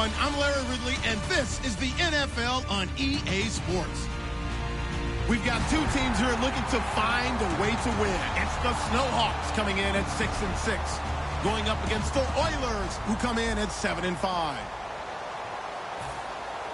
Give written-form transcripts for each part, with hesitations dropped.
everyone. I'm Larry Ridley, and this is the NFL on EA Sports. We've got two teams here looking to find a way to win. It's the Snowhawks coming in at 6-6, going up against the Oilers, who come in at 7-5.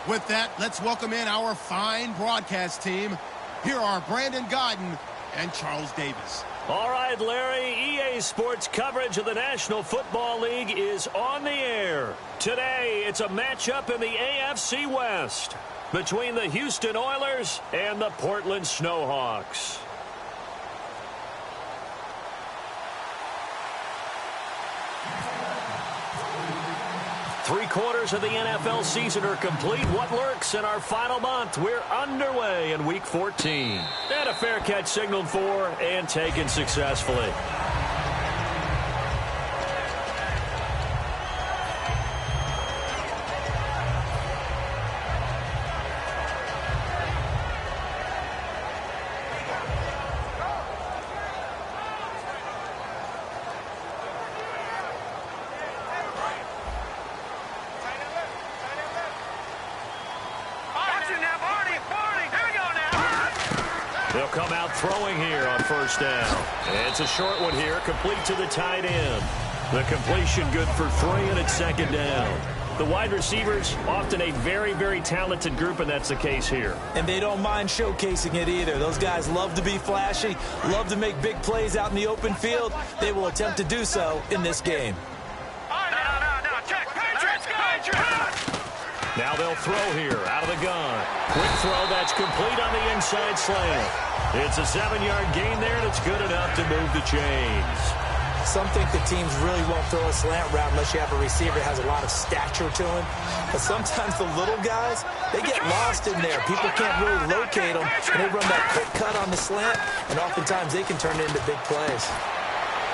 With that, let's welcome in our fine broadcast team. Here are Brandon Godden and Charles Davis. All right, Larry, EA Sports coverage of the National Football League is on the air. Today, it's a matchup in the AFC West between the Houston Oilers and the Portland Snowhawks. Three-quarters of the NFL season are complete. What lurks in our final month? We're underway in Week 14. And a fair catch signaled for and taken successfully. They'll come out throwing here on first down. It's a short one here, complete to the tight end. The completion good for 3, and it's second down. The wide receivers, often a very, very talented group, and that's the case here. And they don't mind showcasing it either. Those guys love to be flashy, love to make big plays out in the open field. They will attempt to do so in this game. Now they'll throw here out of the gun. Quick throw that's complete on the inside slant. It's a 7-yard gain there, and it's good enough to move the chains. Some think the teams really won't throw a slant route unless you have a receiver that has a lot of stature to him. But sometimes the little guys, they get lost in there. People can't really locate them, and they run that quick cut on the slant, and oftentimes they can turn it into big plays.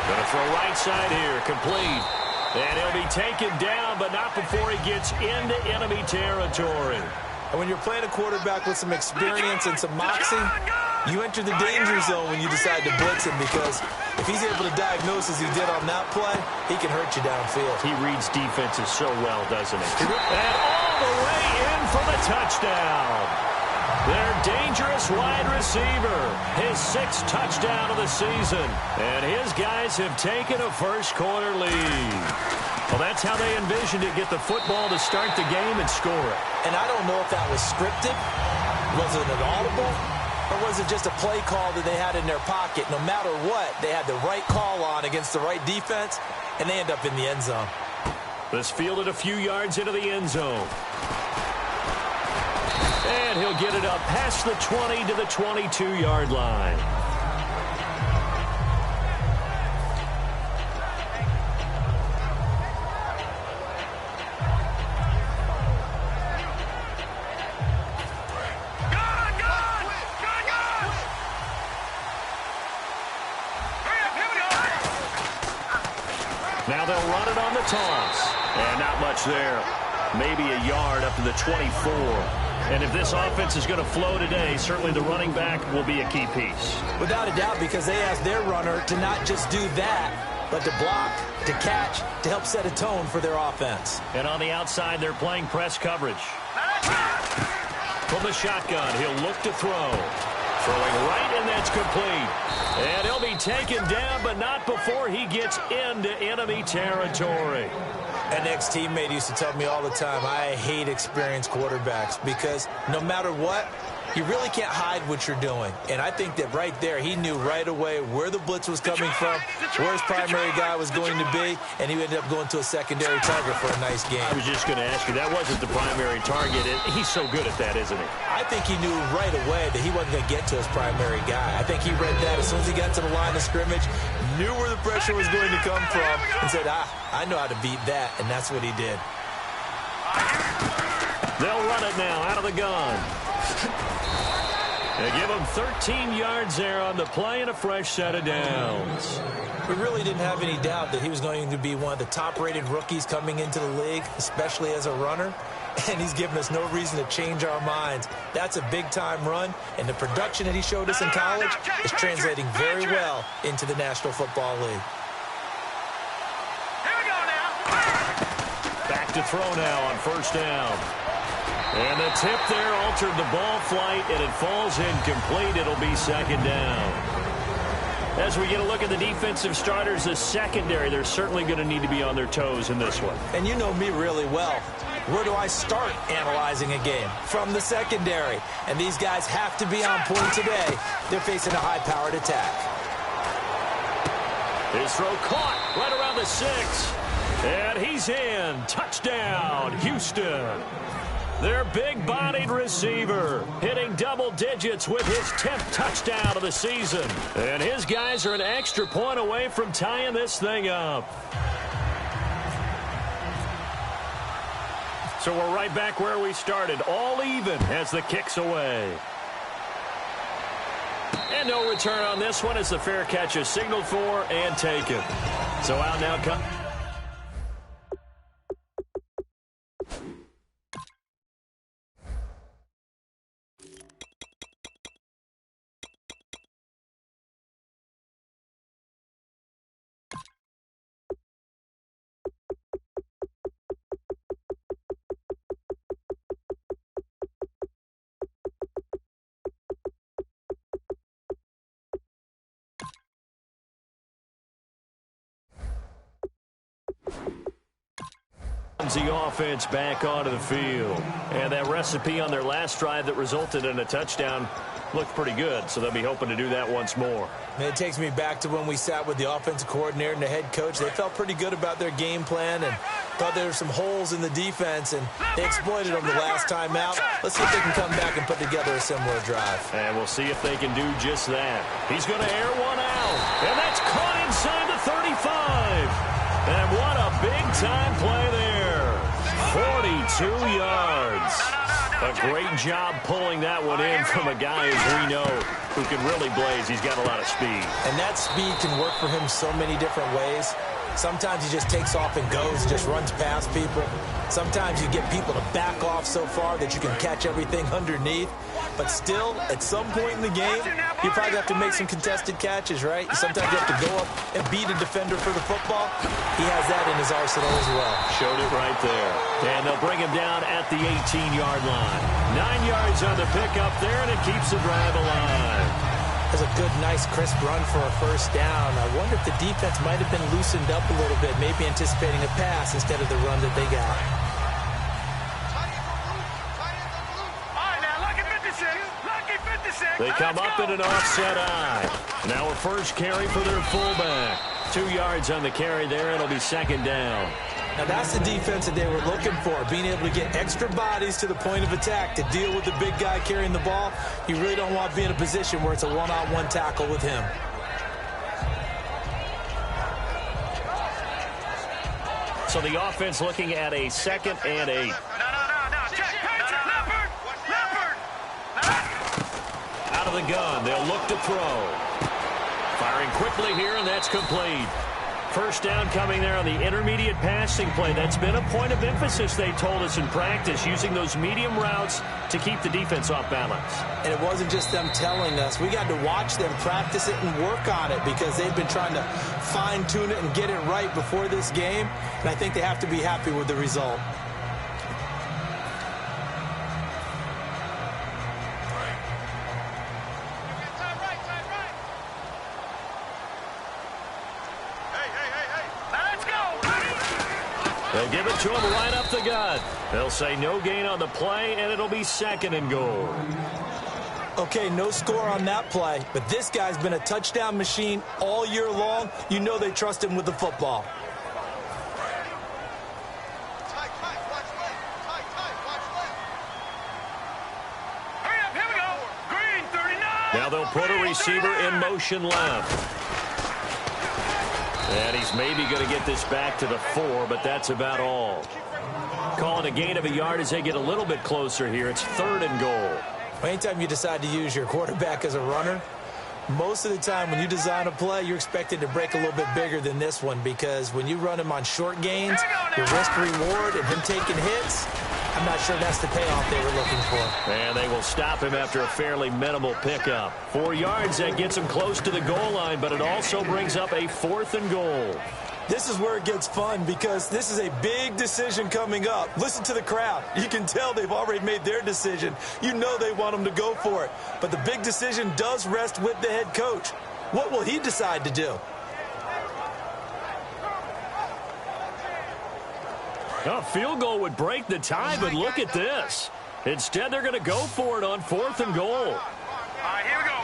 Gonna throw right side here, complete. And he'll be taken down, but not before he gets into enemy territory. And when you're playing a quarterback with some experience and some moxie, you enter the danger zone when you decide to blitz him, because if he's able to diagnose as he did on that play, he can hurt you downfield. He reads defenses so well, doesn't he? And all the way in for the touchdown. Their dangerous wide receiver, his 6th touchdown of the season. And his guys have taken a first-quarter lead. Well, that's how they envisioned it, get the football to start the game and score it. And I don't know if that was scripted. Was it an audible? Or was it just a play call that they had in their pocket? No matter what, they had the right call on against the right defense, and they end up in the end zone. This fielded a few yards into the end zone. And he'll get it up past the 20 to the 22-yard line. Now they'll run it on the toss. And not much there. Maybe a yard up to the 24. And if this offense is going to flow today, certainly the running back will be a key piece. Without a doubt, because they asked their runner to not just do that, but to block, to catch, to help set a tone for their offense. And on the outside, they're playing press coverage. From the shotgun, he'll look to throw. Throwing right, and that's complete. And he'll be taken down, but not before he gets into enemy territory. An ex-teammate used to tell me all the time, I hate experienced quarterbacks, because no matter what, you really can't hide what you're doing. And I think that right there, he knew right away where the blitz was coming from, where his primary guy was going to be, and he ended up going to a secondary target for a nice game. I was just going to ask you, that wasn't the primary target. He's so good at that, isn't he? I think he knew right away that he wasn't going to get to his primary guy. I think he read that as soon as he got to the line of scrimmage, knew where the pressure was going to come from, and said, I know how to beat that, and that's what he did. They'll run it now out of the gun. They give him 13 yards there on the play and a fresh set of downs. We really didn't have any doubt that he was going to be one of the top-rated rookies coming into the league, especially as a runner. And he's given us no reason to change our minds. That's a big-time run, and the production that he showed us in college is translating very well into the National Football League. Back back to throw now on first down. And the tip there altered the ball flight, and it falls incomplete. It'll be second down. As we get a look at the defensive starters, the secondary, they're certainly going to need to be on their toes in this one. And you know me really well. Where do I start analyzing a game? From the secondary. And these guys have to be on point today. They're facing a high-powered attack. His throw caught right around the 6. And he's in. Touchdown, Houston. Their big-bodied receiver hitting double digits with his 10th touchdown of the season. And his guys are an extra point away from tying this thing up. So we're right back where we started, all even as the kick's away. And no return on this one as the fair catch is signaled for and taken. So out now comes... the offense back onto the field. And that recipe on their last drive that resulted in a touchdown looked pretty good, so they'll be hoping to do that once more. It takes me back to when we sat with the offensive coordinator and the head coach. They felt pretty good about their game plan and thought there were some holes in the defense, and they exploited them the last time out. Let's see if they can come back and put together a similar drive. And we'll see if they can do just that. He's going to air one out, and that's caught inside the 35. And what a big-time play there. 42 yards. A great job pulling that one in from a guy, as we know, who can really blaze. He's got a lot of speed. And that speed can work for him so many different ways. Sometimes he just takes off and goes, just runs past people. Sometimes you get people to back off so far that you can catch everything underneath. But still, at some point in the game, you probably have to make some contested catches, right? Sometimes you have to go up and beat a defender for the football. He has that in his arsenal as well. Showed it right there. And they'll bring him down at the 18-yard line. 9 yards on the pickup there, and it keeps the drive alive. That's a good, nice, crisp run for a first down. I wonder if the defense might have been loosened up a little bit, maybe anticipating a pass instead of the run that they got. They come up in an offset eye. Now a first carry for their fullback. 2 yards on the carry there. It'll be second down. Now that's the defense that they were looking for, being able to get extra bodies to the point of attack to deal with the big guy carrying the ball. You really don't want to be in a position where it's a one-on-one tackle with him. So the offense looking at a 2nd and 8. Out of the gun, they'll look to throw. Firing quickly here, and that's complete. First down coming there on the intermediate passing play. That's been a point of emphasis, they told us in practice, using those medium routes to keep the defense off balance. And it wasn't just them telling us. We got to watch them practice it and work on it because they've been trying to fine-tune it and get it right before this game. And I think they have to be happy with the result. They'll give it to him right up the gut. They'll say no gain on the play, and it'll be 2nd and goal. Okay, no score on that play, but this guy's been a touchdown machine all year long. You know they trust him with the football. Now they'll put a receiver in motion left. And he's maybe going to get this back to the 4, but that's about all. Calling a gain of a yard as they get a little bit closer here. It's 3rd and goal. Anytime you decide to use your quarterback as a runner, most of the time when you design a play, you're expected to break a little bit bigger than this one because when you run him on short gains, your risk-reward and him taking hits, I'm not sure that's the payoff they were looking for. And they will stop him after a fairly minimal pickup. 4 yards, that gets him close to the goal line, but it also brings up a 4th and goal. This is where it gets fun because this is a big decision coming up. Listen to the crowd. You can tell they've already made their decision. You know they want them to go for it. But the big decision does rest with the head coach. What will he decide to do? A field goal would break the tie, but look at this. Instead, they're going to go for it on 4th and goal. All right, here we go.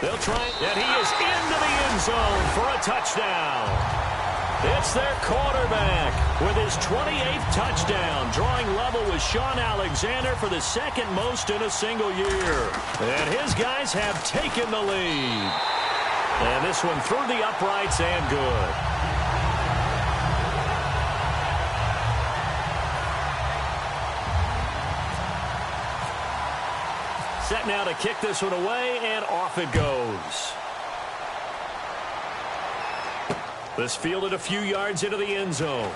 They'll try, and he is into the end zone for a touchdown. It's their quarterback with his 28th touchdown, drawing level with Sean Alexander for the second most in a single year. And his guys have taken the lead. And this one through the uprights and good. Set now to kick this one away, and off it goes. This fielded a few yards into the end zone.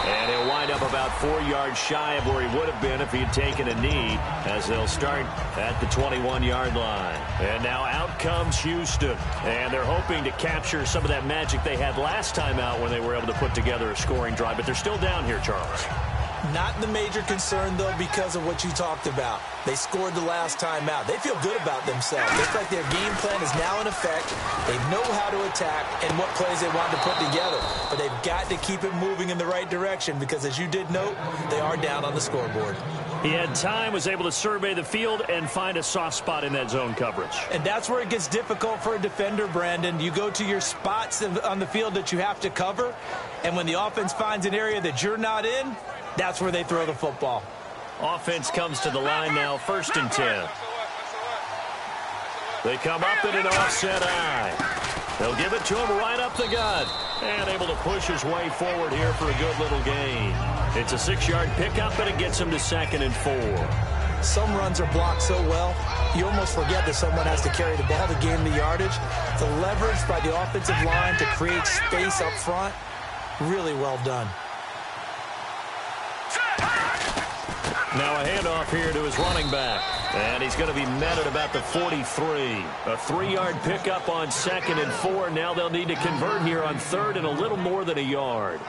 And he'll wind up about 4 yards shy of where he would have been if he had taken a knee, as they'll start at the 21-yard line. And now out comes Houston. And they're hoping to capture some of that magic they had last time out when they were able to put together a scoring drive. But they're still down here, Charles. Not the major concern, though, because of what you talked about. They scored the last time out. They feel good about themselves. Looks like their game plan is now in effect. They know how to attack and what plays they want to put together. But they've got to keep it moving in the right direction because, as you did note, they are down on the scoreboard. He had time, was able to survey the field and find a soft spot in that zone coverage. And that's where it gets difficult for a defender, Brandon. You go to your spots on the field that you have to cover, and when the offense finds an area that you're not in, that's where they throw the football. Offense comes to the line now, 1st and 10. They come up in an offset eye. They'll give it to him right up the gut. And able to push his way forward here for a good little gain. It's a 6-yard pickup, and it gets him to 2nd and 4. Some runs are blocked so well, you almost forget that someone has to carry the ball to gain the yardage. The leverage by the offensive line to create space up front, really well done. Now a handoff here to his running back. And he's going to be met at about the 43. A 3-yard pickup on 2nd and 4. Now they'll need to convert here on 3rd and a little more than a yard.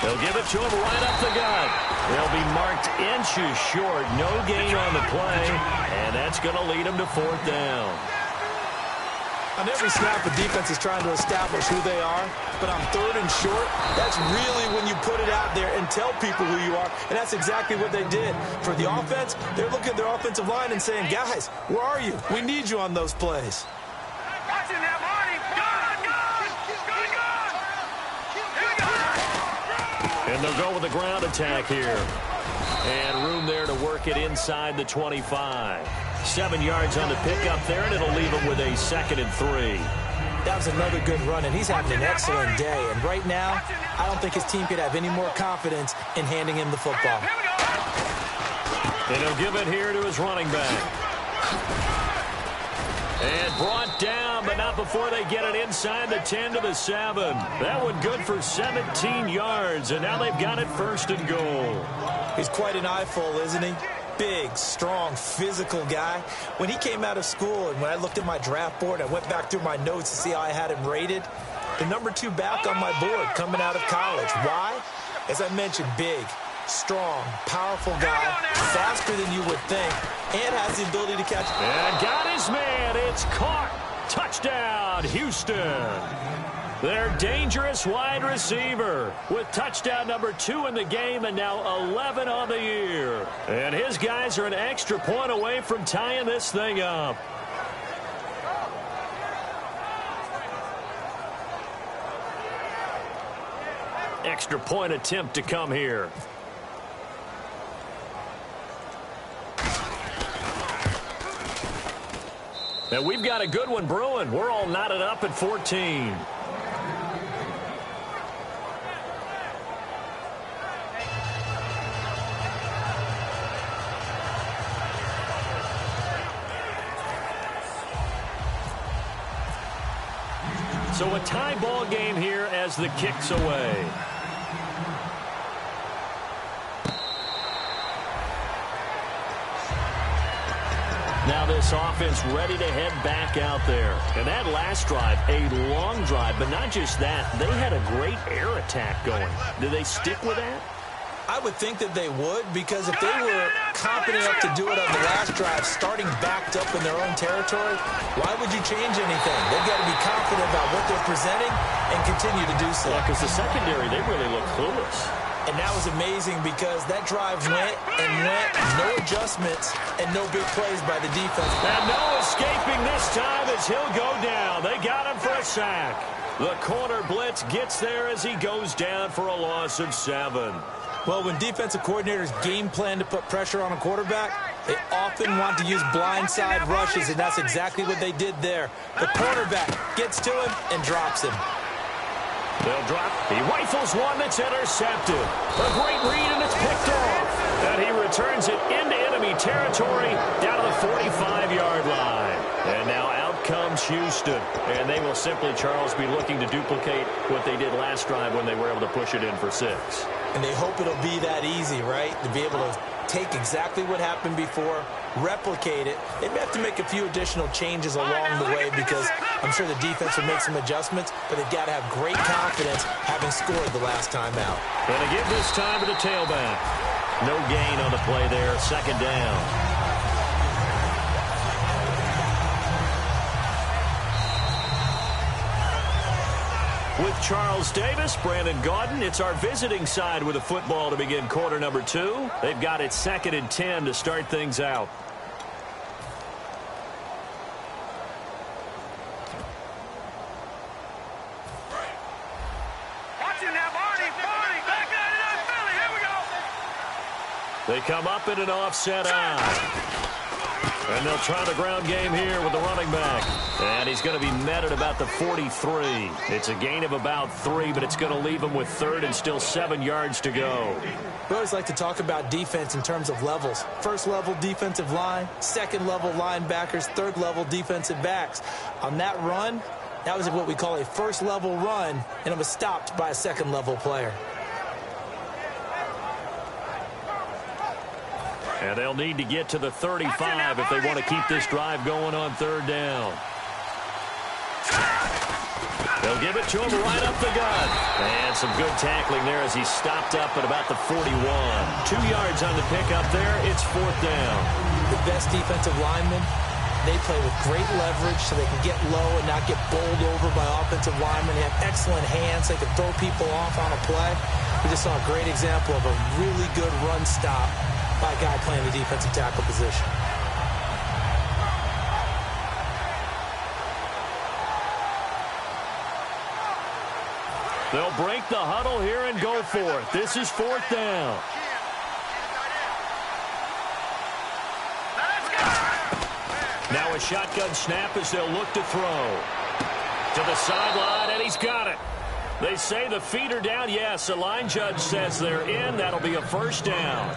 They'll give it to him right up the gut. They'll be marked inches short. No gain on the play, and that's going to lead them to 4th down. On every snap, the defense is trying to establish who they are, but on 3rd and short, that's really when you put it out there and tell people who you are, and that's exactly what they did. For the offense, they're looking at their offensive line and saying, guys, where are you? We need you on those plays. And they'll go with the ground attack here. And room there to work it inside the 25. 7 yards on the pickup there, and it'll leave him with a 2nd and 3. That was another good run, and he's having an excellent day. And right now, I don't think his team could have any more confidence in handing him the football. And he'll give it here to his running back. And brought down, but not before they get it inside the 10 to the 7. That one good for 17 yards, and now they've got it 1st and goal. He's quite an eyeful, isn't he? Big, strong, physical guy. When he came out of school and when I looked at my draft board, I went back through my notes to see how I had him rated. The number 2 back on my board coming out of college. Why? As I mentioned, big, strong, powerful guy, faster than you would think, and has the ability to catch. And got his man. It's caught. Touchdown, Houston. Their dangerous wide receiver with touchdown number 2 in the game and now 11 on the year. And his guys are an extra point away from tying this thing up. Extra point attempt to come here. And we've got a good one brewing. We're all knotted up at 14. So a tie ball game here as the kick's away. Now this offense ready to head back out there. And that last drive, a long drive, but not just that. They had a great air attack going. Do they stick with that? I would think that they would, because if they were confident enough to do it on the last drive, starting backed up in their own territory, why would you change anything? They've got to be confident about what they're presenting and continue to do so. Yeah, because the secondary, they really look clueless. And that was amazing because that drive went and went, no adjustments, and no big plays by the defense. And no escaping this time as he'll go down. They got him for a sack. The corner blitz gets there as he goes down for a loss of 7. Well, when defensive coordinators game plan to put pressure on a quarterback, they often want to use blindside rushes, and that's exactly what they did there. The cornerback gets to him and drops him. They'll drop. He rifles one that's intercepted. A great read, and it's picked off. And he returns it into enemy territory down to the 45-yard line. And now out comes Houston. And they will simply, Charles, be looking to duplicate what they did last drive when they were able to push it in for 6. And they hope it'll be that easy, right? To be able to take exactly what happened before, replicate it. They may have to make a few additional changes along the way because I'm sure the defense will make some adjustments, but they've got to have great confidence having scored the last time out. And to give this time to the tailback. No gain on the play there, 2nd down. With Charles Davis, Brandon Gaudin, it's our visiting side with the football to begin quarter number 2. They've got it 2nd and 10 to start things out. They come up in an offset eye. And they'll try the ground game here with the running back. And he's going to be met at about the 43. It's a gain of about 3, but it's going to leave him with 3rd and still 7 yards to go. We always like to talk about defense in terms of levels. 1st level defensive line, 2nd level linebackers, 3rd level defensive backs. On that run, that was what we call a 1st level run, and it was stopped by a 2nd level player. And they'll need to get to the 35 if they want to keep this drive going on 3rd down. They'll give it to him right up the gut. And some good tackling there as he stopped up at about the 41. 2 yards on the pickup there. It's 4th down. The best defensive linemen, they play with great leverage so they can get low and not get bowled over by offensive linemen. They have excellent hands. They can throw people off on a play. We just saw a great example of a really good run stop by a guy playing the defensive tackle position. They'll break the huddle here and go for it. This is 4th down. Now a shotgun snap as they'll look to throw. To the sideline, and he's got it. They say the feet are down. Yes, the line judge says they're in. That'll be a 1st down.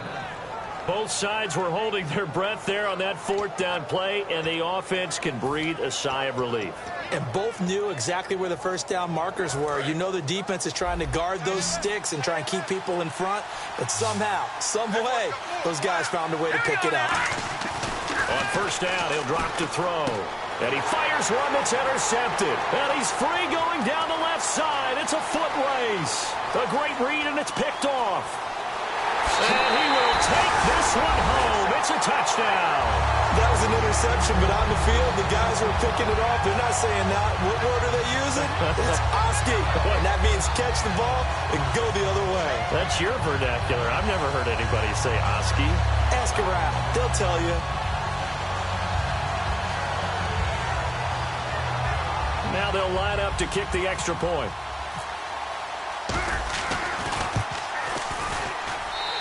Both sides were holding their breath there on that 4th down play, and the offense can breathe a sigh of relief. And both knew exactly where the 1st down markers were. You know the defense is trying to guard those sticks and try and keep people in front, but somehow, some way, those guys found a way to pick it up. On 1st down, he'll drop to throw. And he fires one that's intercepted. And he's free going down the left side. It's a foot race. A great read, and it's picked off. And he will take this one home. It's a touchdown. That was an interception, but on the field, the guys who are picking it off, they're not saying that. What word are they using? It's Oski. And that means catch the ball and go the other way. That's your vernacular. I've never heard anybody say Oski. Ask around. They'll tell you. Now they'll line up to kick the extra point.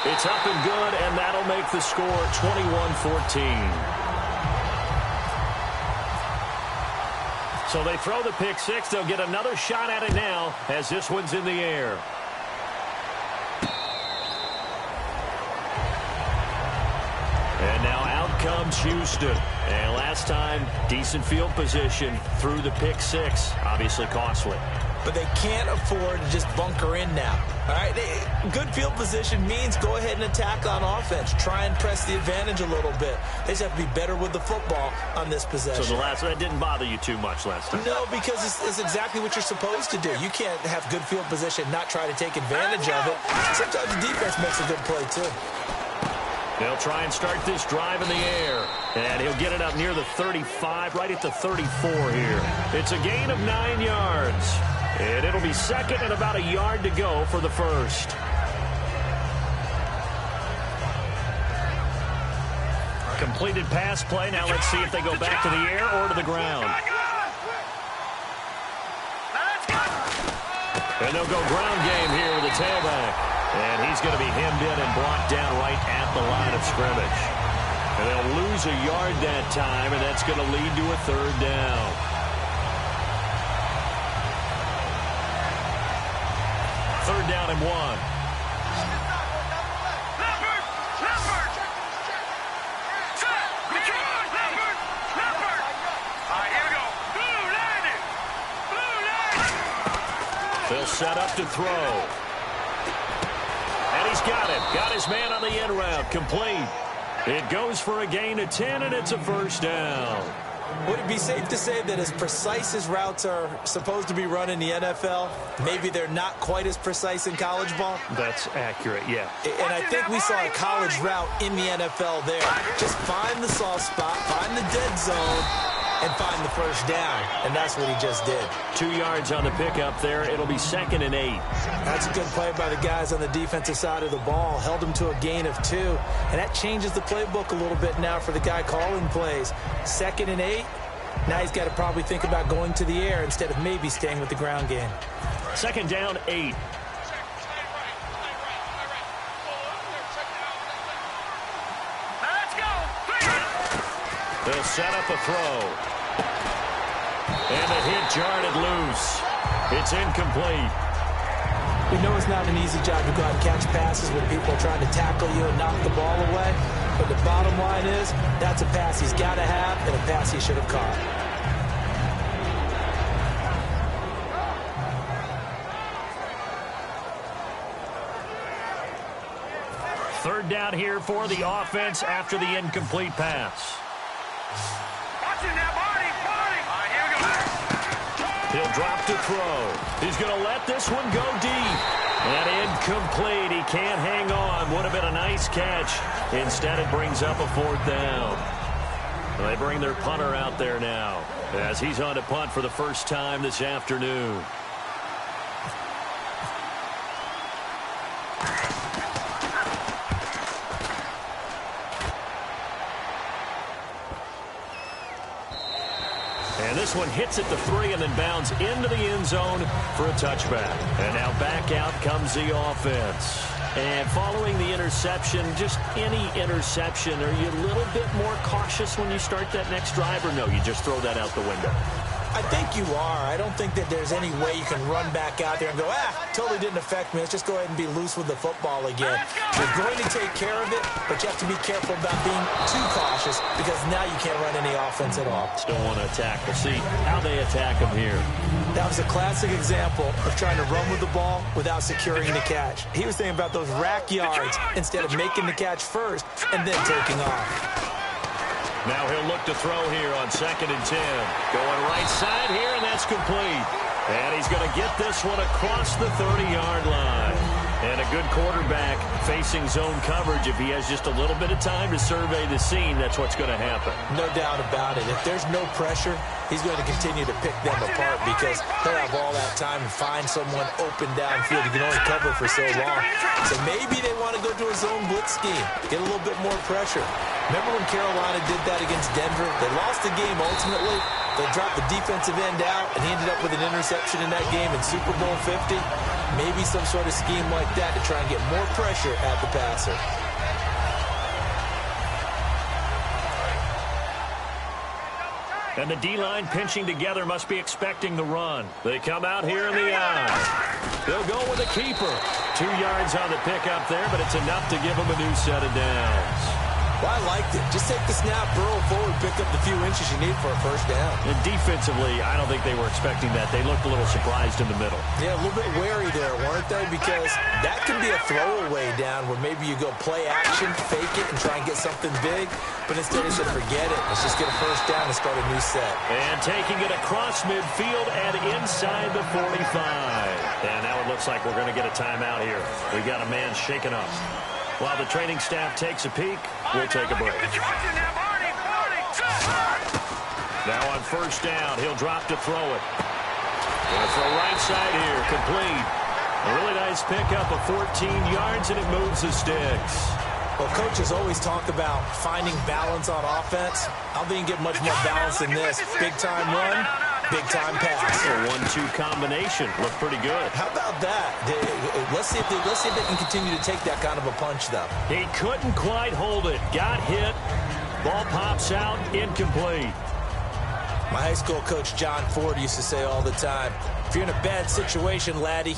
It's up and good, and that'll make the score 21-14. So they throw the pick 6. They'll get another shot at it now as this one's in the air. And now out comes against Houston. And last time, decent field position through the pick six. Obviously costly. But they can't afford to just bunker in now. All right, good field position means go ahead and attack on offense. Try and press the advantage a little bit. They just have to be better with the football on this possession. So that didn't bother you too much last time? No, because it's exactly what you're supposed to do. You can't have good field position, not try to take advantage of it. Sometimes the defense makes a good play, too. They'll try and start this drive in the air. And he'll get it up near the 35, right at the 34 here. It's a gain of 9 yards. And it'll be second and about a yard to go for the first. Completed pass play. Now let's see if they go back to the air or to the ground. And they'll go ground game here with the tailback. And he's going to be hemmed in and brought down right at the line of scrimmage. And they'll lose a yard that time, and that's going to lead to a third down. Third down and 1. They'll set up to throw. And he's got it. Got his man on the end route. Complete. It goes for a gain of 10, and it's a first down. Would it be safe to say that as precise as routes are supposed to be run in the NFL, maybe they're not quite as precise in college ball? That's accurate, yeah. And I think we saw a college route in the NFL there. Just find the soft spot, find the dead zone, and find the first down. And that's what he just did. 2 yards on the pickup there. It'll be 2nd and 8. That's a good play by the guys on the defensive side of the ball. Held him to a gain of 2. And that changes the playbook a little bit now for the guy calling plays. 2nd and 8. Now he's got to probably think about going to the air instead of maybe staying with the ground game. 2nd down, 8. They'll set up a throw. And the hit jarred it loose. It's incomplete. We know it's not an easy job to go out and catch passes when people are trying to tackle you and knock the ball away. But the bottom line is, that's a pass he's got to have and a pass he should have caught. Third down here for the offense after the incomplete pass. He'll drop to throw. He's going to let this one go deep. And incomplete. He can't hang on. Would have been a nice catch. Instead, it brings up a 4th down. They bring their punter out there now as he's on to punt for the first time this afternoon. And this one hits at the 3 and then bounds into the end zone for a touchback. And now back out comes the offense. And following the interception, just any interception, are you a little bit more cautious when you start that next drive, or no, you just throw that out the window? I think you are. I don't think that there's any way you can run back out there and go, totally didn't affect me. Let's just go ahead and be loose with the football again. You're going to take care of it, but you have to be careful about being too cautious because now you can't run any offense at all. Still want to attack. We'll see how they attack them here. That was a classic example of trying to run with the ball without securing the catch. He was thinking about those rack yards instead of making the catch first and then taking off. Now he'll look to throw here on 2nd and 10. Going right side here, and that's complete. And he's going to get this one across the 30-yard line. And a good quarterback facing zone coverage. If he has just a little bit of time to survey the scene, that's what's going to happen. No doubt about it. If there's no pressure, he's going to continue to pick them apart because he'll have all that time to find someone open downfield. He can only cover for so long. So maybe they want to go to a zone blitz scheme, get a little bit more pressure. Remember when Carolina did that against Denver? They lost the game ultimately. They dropped the defensive end out, and he ended up with an interception in that game in Super Bowl 50. Maybe some sort of scheme like that to try and get more pressure at the passer. And the D-line pinching together must be expecting the run. They come out here in the eye. They'll go with a keeper. 2 yards on the pickup there, but it's enough to give them a new set of downs. Well, I liked it. Just take the snap, burrow forward, pick up the few inches you need for a first down. And defensively, I don't think they were expecting that. They looked a little surprised in the middle. Yeah, a little bit wary there, weren't they? Because that can be a throwaway down where maybe you go play action, fake it, and try and get something big. But instead, they said, forget it. Let's just get a first down and start a new set. And taking it across midfield and inside the 45. And now it looks like we're going to get a timeout here. We got a man shaken up. While the training staff takes a peek, we'll take a break. Now on first down, he'll drop to throw it. Gonna throw right side here, complete. A really nice pickup of 14 yards, and it moves the sticks. Well, coaches always talk about finding balance on offense. I don't think you can get much more balance than this. Big-time run, big-time pass. A 1-2 combination. Looked pretty good. How about that? Let's see if they can continue to take that kind of a punch, though. He couldn't quite hold it. Got hit. Ball pops out, incomplete. My high school coach, John Ford, used to say all the time, if you're in a bad situation, laddie,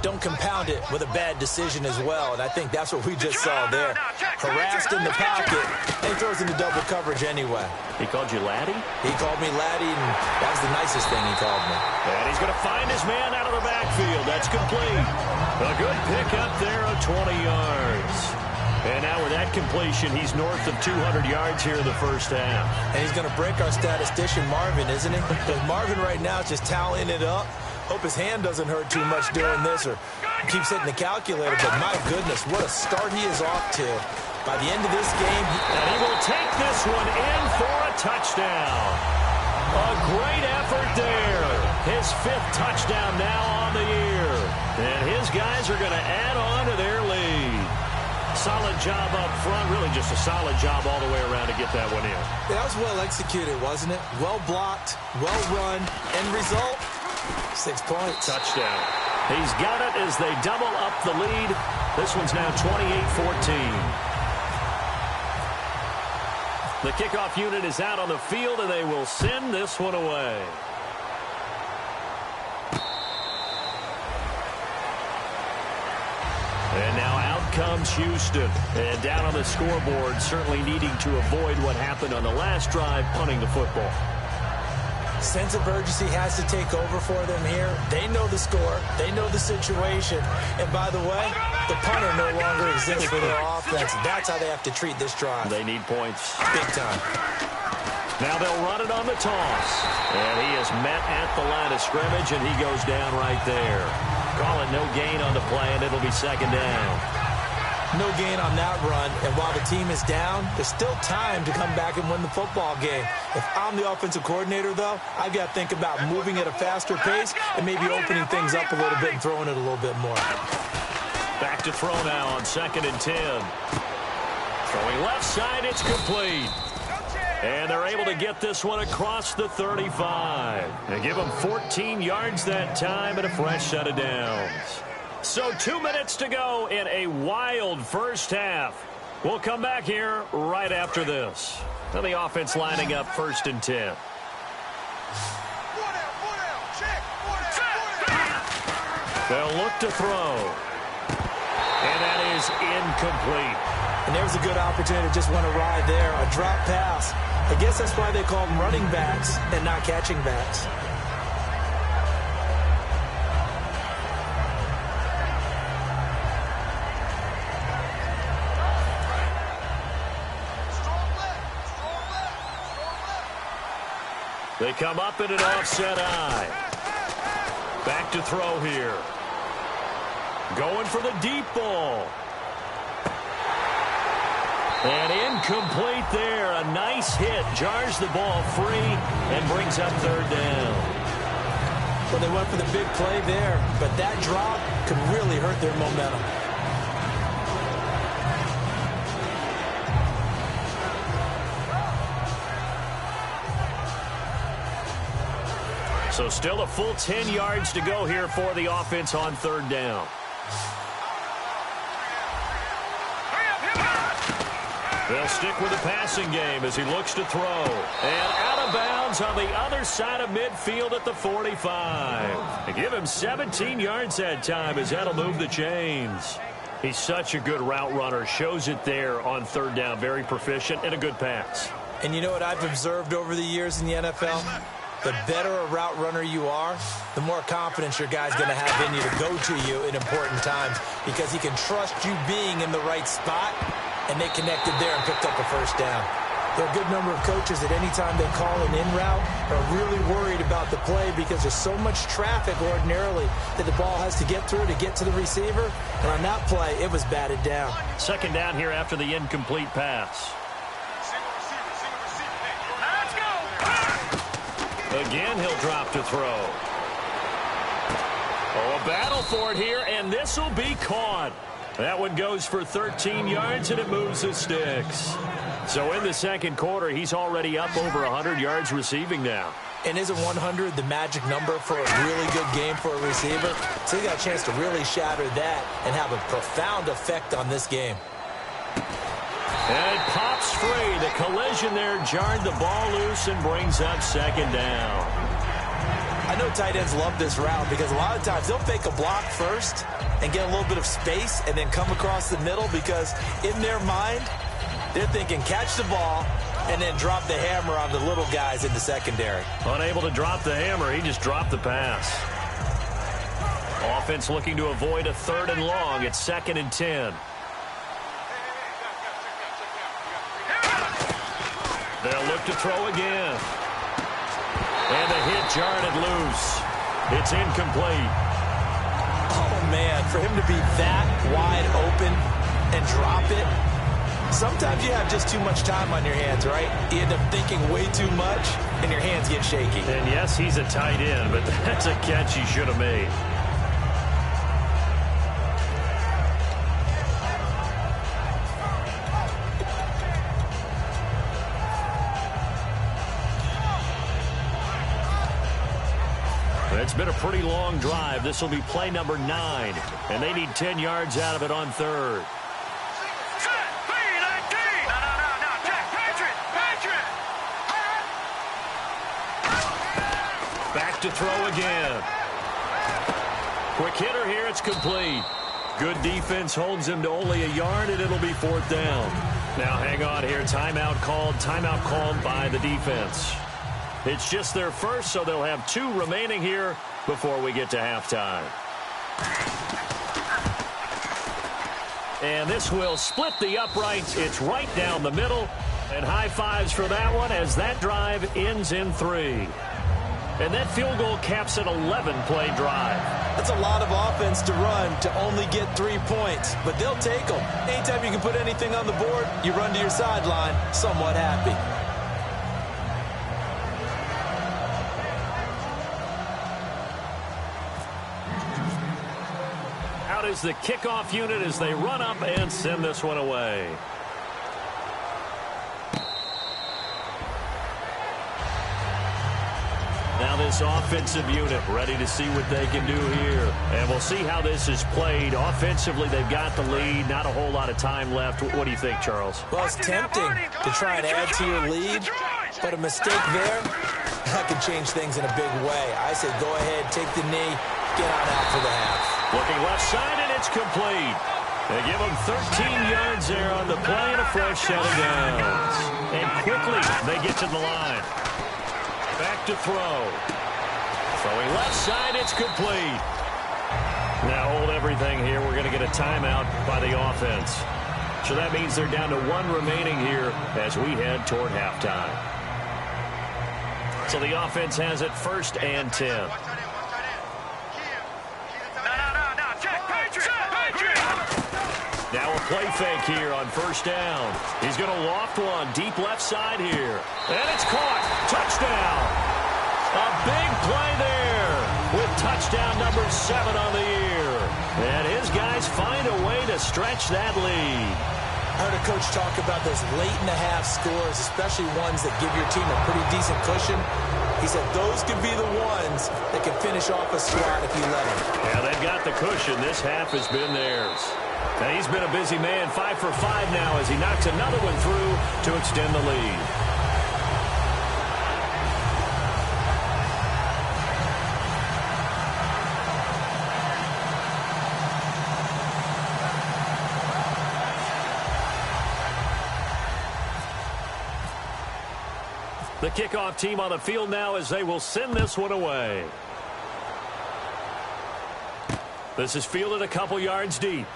don't compound it with a bad decision as well. And I think that's what we just saw there. Harassed in the pocket, and he throws into double coverage anyway. He called you laddie? He called me laddie, and that was the nicest thing he called me. And he's going to find his man out of the backfield. That's complete. A good pickup there of 20 yards. And now with that completion, he's north of 200 yards here in the first half. And he's going to break our statistician, Marvin, isn't he? Because Marvin right now is just tallying it up. Hope his hand doesn't hurt too much doing this or keeps hitting the calculator. But my goodness, what a start he is off to. By the end of this game, and he will take this one in for a touchdown. A great effort there. His 5th touchdown now on the year. And his guys are going to add on to their lead. Solid job up front. Really just a solid job all the way around to get that one in. That was well executed, wasn't it? Well blocked, well run. End result, 6 points. Touchdown. He's got it as they double up the lead. This one's now 28-14. The kickoff unit is out on the field, and they will send this one away. And now out comes Houston. And down on the scoreboard, certainly needing to avoid what happened on the last drive, punting the football. Sense of urgency has to take over for them here. They know the score. They know the situation. And by the way, the punter no longer exists for their offense. That's how they have to treat this drive. They need points. Big time. Now they'll run it on the toss. And he is met at the line of scrimmage, and he goes down right there. Call it no gain on the play, and it'll be second down. No gain on that run, and while the team is down, there's still time to come back and win the football game. If I'm the offensive coordinator, though, I've got to think about moving at a faster pace and maybe opening things up a little bit and throwing it a little bit more. Back to throw now on 2nd and 10. Throwing left side, it's complete. And they're able to get this one across the 35. They give them 14 yards that time and a fresh set of downs. So 2 minutes to go in a wild first half. We'll come back here right after this. Now the offense lining up 1st and 10. They'll look to throw. And that is incomplete. And there's a good opportunity to just want to ride there. A drop pass. I guess that's why they call them running backs and not catching backs. They come up in an offset eye. Back to throw here. Going for the deep ball. And incomplete there. A nice hit. Jars the ball free and brings up 3rd down. Well, they went for the big play there, but that drop could really hurt their momentum. So still a full 10 yards to go here for the offense on 3rd down. They'll stick with the passing game as he looks to throw. And out of bounds on the other side of midfield at the 45. They give him 17 yards that time as that'll move the chains. He's such a good route runner. Shows it there on third down. Very proficient and a good pass. And you know what I've observed over the years in the NFL? The better a route runner you are, the more confidence your guy's going to have in you to go to you in important times because he can trust you being in the right spot, and they connected there and picked up a first down. There are a good number of coaches that any time they call an in route are really worried about the play because there's so much traffic ordinarily that the ball has to get through to get to the receiver. And on that play, it was batted down. Second down here after the incomplete pass. Again, he'll drop to throw. Oh, a battle for it here, and this will be caught. That one goes for 13 yards, and it moves the sticks. So in the second quarter, he's already up over 100 yards receiving now. And isn't 100 the magic number for a really good game for a receiver? So he got a chance to really shatter that and have a profound effect on this game. And it pops free. The collision there jarred the ball loose and brings up second down. I know tight ends love this route because a lot of times they'll fake a block first and get a little bit of space and then come across the middle because in their mind, they're thinking catch the ball and then drop the hammer on the little guys in the secondary. Unable to drop the hammer, he just dropped the pass. Offense looking to avoid a third and long. It's 2nd and 10. They'll look to throw again. And the hit jarred it loose. It's incomplete. Oh, man, for him to be that wide open and drop it, sometimes you have just too much time on your hands, right? You end up thinking way too much, and your hands get shaky. And yes, he's a tight end, but that's a catch he should have made. It's been a pretty long drive. This will be play number 9, and they need 10 yards out of it on third. Back to throw again. Quick hitter here. It's complete. Good defense holds him to only a yard, and it'll be 4th down. Now hang on here. Timeout called by the defense. It's just their first, so they'll have 2 remaining here before we get to halftime. And this will split the uprights. It's right down the middle. And high fives for that one as that drive ends in 3. And that field goal caps an 11-play drive. That's a lot of offense to run to only get 3 points, but they'll take them. Anytime you can put anything on the board, you run to your sideline somewhat happy. Out is the kickoff unit as they run up and send this one away. Now this offensive unit ready to see what they can do here. And we'll see how this is played. Offensively, they've got the lead. Not a whole lot of time left. What do you think, Charles? Well, it's tempting to try and add to your lead, but a mistake there, that can change things in a big way. I say go ahead, take the knee, get on out for the half. Looking left side, and it's complete. They give him 13 yards there on the play and a fresh set of downs. And quickly, they get to the line. Back to throw. Throwing left side, it's complete. Now hold everything here. We're going to get a timeout by the offense. So that means they're down to 1 remaining here as we head toward halftime. So the offense has it 1st and 10. Now a play fake here on 1st down. He's going to loft one deep left side here. And it's caught. Touchdown. A big play there with touchdown number 7 on the year. And his guys find a way to stretch that lead. I heard a coach talk about those late-in-the-half scores, especially ones that give your team a pretty decent cushion. He said those could be the ones that can finish off a squad if you let them. Yeah, they've got the cushion. This half has been theirs. And he's been a busy man, 5 for 5 now as he knocks another one through to extend the lead. The kickoff team on the field now as they will send this one away. This is fielded a couple yards deep.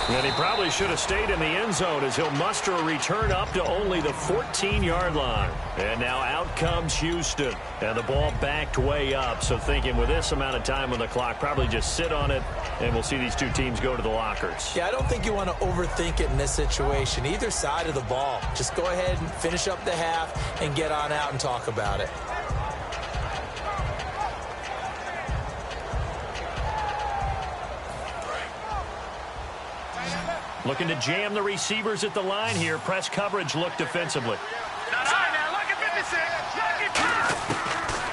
And he probably should have stayed in the end zone as he'll muster a return up to only the 14-yard line. And now out comes Houston. And the ball backed way up. So thinking with this amount of time on the clock, probably just sit on it, and we'll see these two teams go to the lockers. Yeah, I don't think you want to overthink it in this situation. Either side of the ball. Just go ahead and finish up the half and get on out and talk about it. Looking to jam the receivers at the line here. Press coverage look defensively.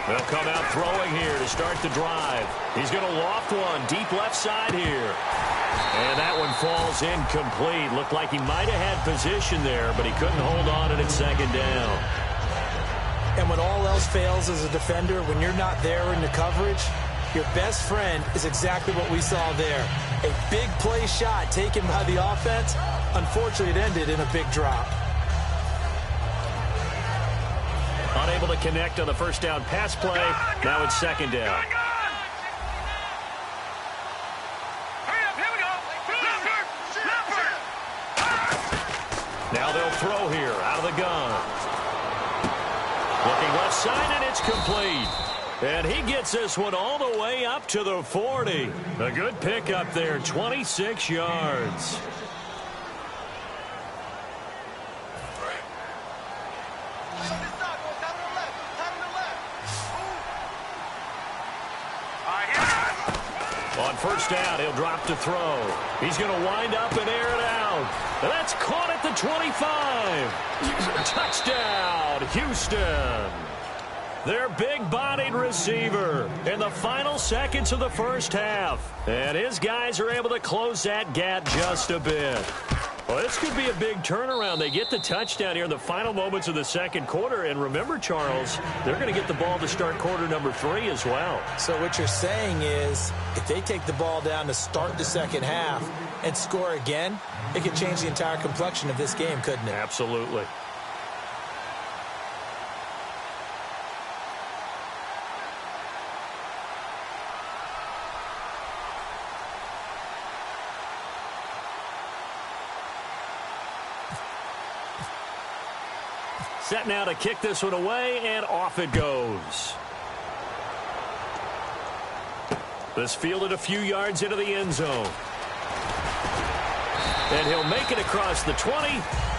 They'll come out throwing here to start the drive. He's going to loft one deep left side here. And that one falls incomplete. Looked like he might have had position there, but he couldn't hold on at second down. And when all else fails as a defender, when you're not there in the coverage, your best friend is exactly what we saw there. A big play shot taken by the offense. Unfortunately, it ended in a big drop. Unable to connect on the first down pass play. Now it's second down. Now they'll throw here out of the gun. Looking left side, and it's complete. And he gets this one all the way up to the 40. A good pickup there, 26 yards. On first down, he'll drop to throw. He's going to wind up and air it out. That's caught at the 25. Touchdown, Houston. Their big-bodied receiver in the final seconds of the first half. And his guys are able to close that gap just a bit. Well, this could be a big turnaround. They get the touchdown here in the final moments of the second quarter. And remember, Charles, they're going to get the ball to start quarter number 3 as well. So what you're saying is if they take the ball down to start the second half and score again, it could change the entire complexion of this game, couldn't it? Absolutely. Set now to kick this one away, and off it goes. This fielded a few yards into the end zone. And he'll make it across the 20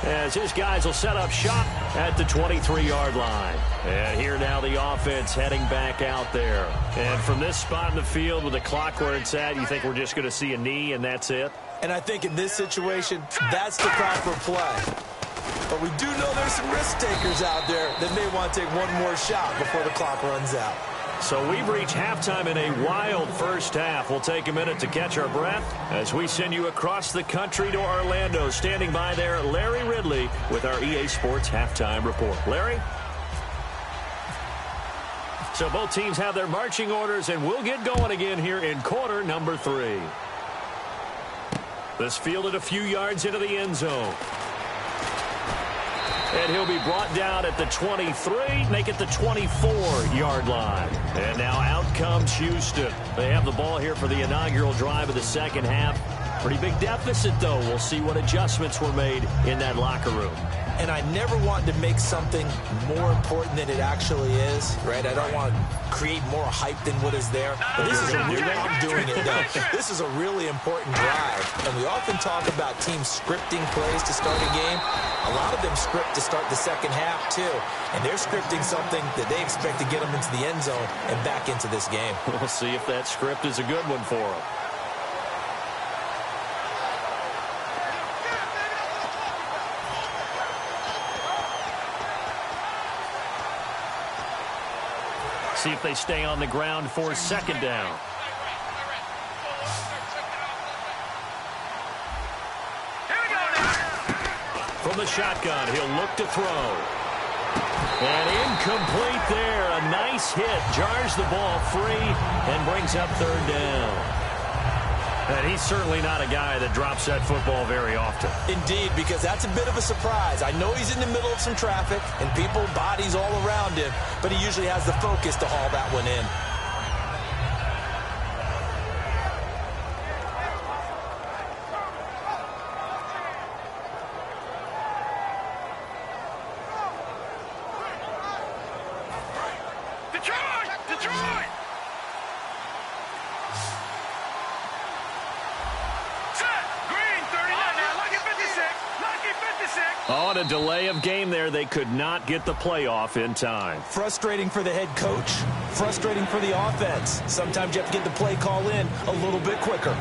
as his guys will set up shop at the 23-yard line. And here now the offense heading back out there. And from this spot in the field with the clock where it's at, you think we're just going to see a knee and that's it? And I think in this situation, that's the proper play. But we do know there's some risk takers out there that may want to take one more shot before the clock runs out. So we've reached halftime in a wild first half. We'll take a minute to catch our breath as we send you across the country to Orlando. Standing by there, Larry Ridley with our EA Sports Halftime Report. Larry? So both teams have their marching orders, and we'll get going again here in quarter number 3. This fielded a few yards into the end zone. And he'll be brought down at the 23, make it the 24-yard line. And now out comes Houston. They have the ball here for the inaugural drive of the second half. Pretty big deficit, though. We'll see what adjustments were made in that locker room. And I never want to make something more important than it actually is, right? I don't want to create more hype than what is there. But this is I'm doing it, though. This is a really important drive. And we often talk about teams scripting plays to start a game. A lot of them script to start the second half, too. And they're scripting something that they expect to get them into the end zone and back into this game. We'll see if that script is a good one for them. See if they stay on the ground for second down. From the shotgun, he'll look to throw. And incomplete there. A nice hit. Jars the ball free and brings up third down. And he's certainly not a guy that drops that football very often. Indeed, because that's a bit of a surprise. I know he's in the middle of some traffic and people, bodies all around him, but he usually has the focus to haul that one in. On a delay of game there, they could not get the playoff in time. Frustrating for the head coach, frustrating for the offense. Sometimes you have to get the play call in a little bit quicker.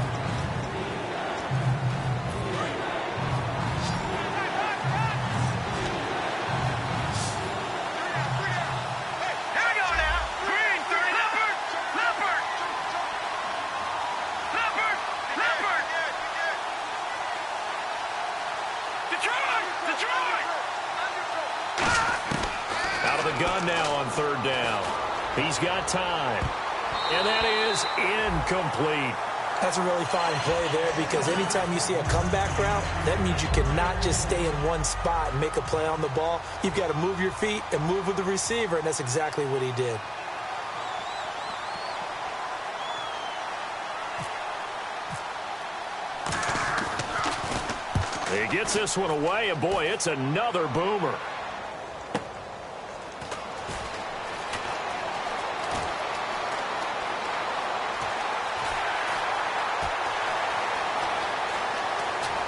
Gun now on third down. He's got time. And that is incomplete. That's a really fine play there because anytime you see a comeback route, that means you cannot just stay in one spot and make a play on the ball. You've got to move your feet and move with the receiver, and that's exactly what he did. He gets this one away, and boy, it's another boomer.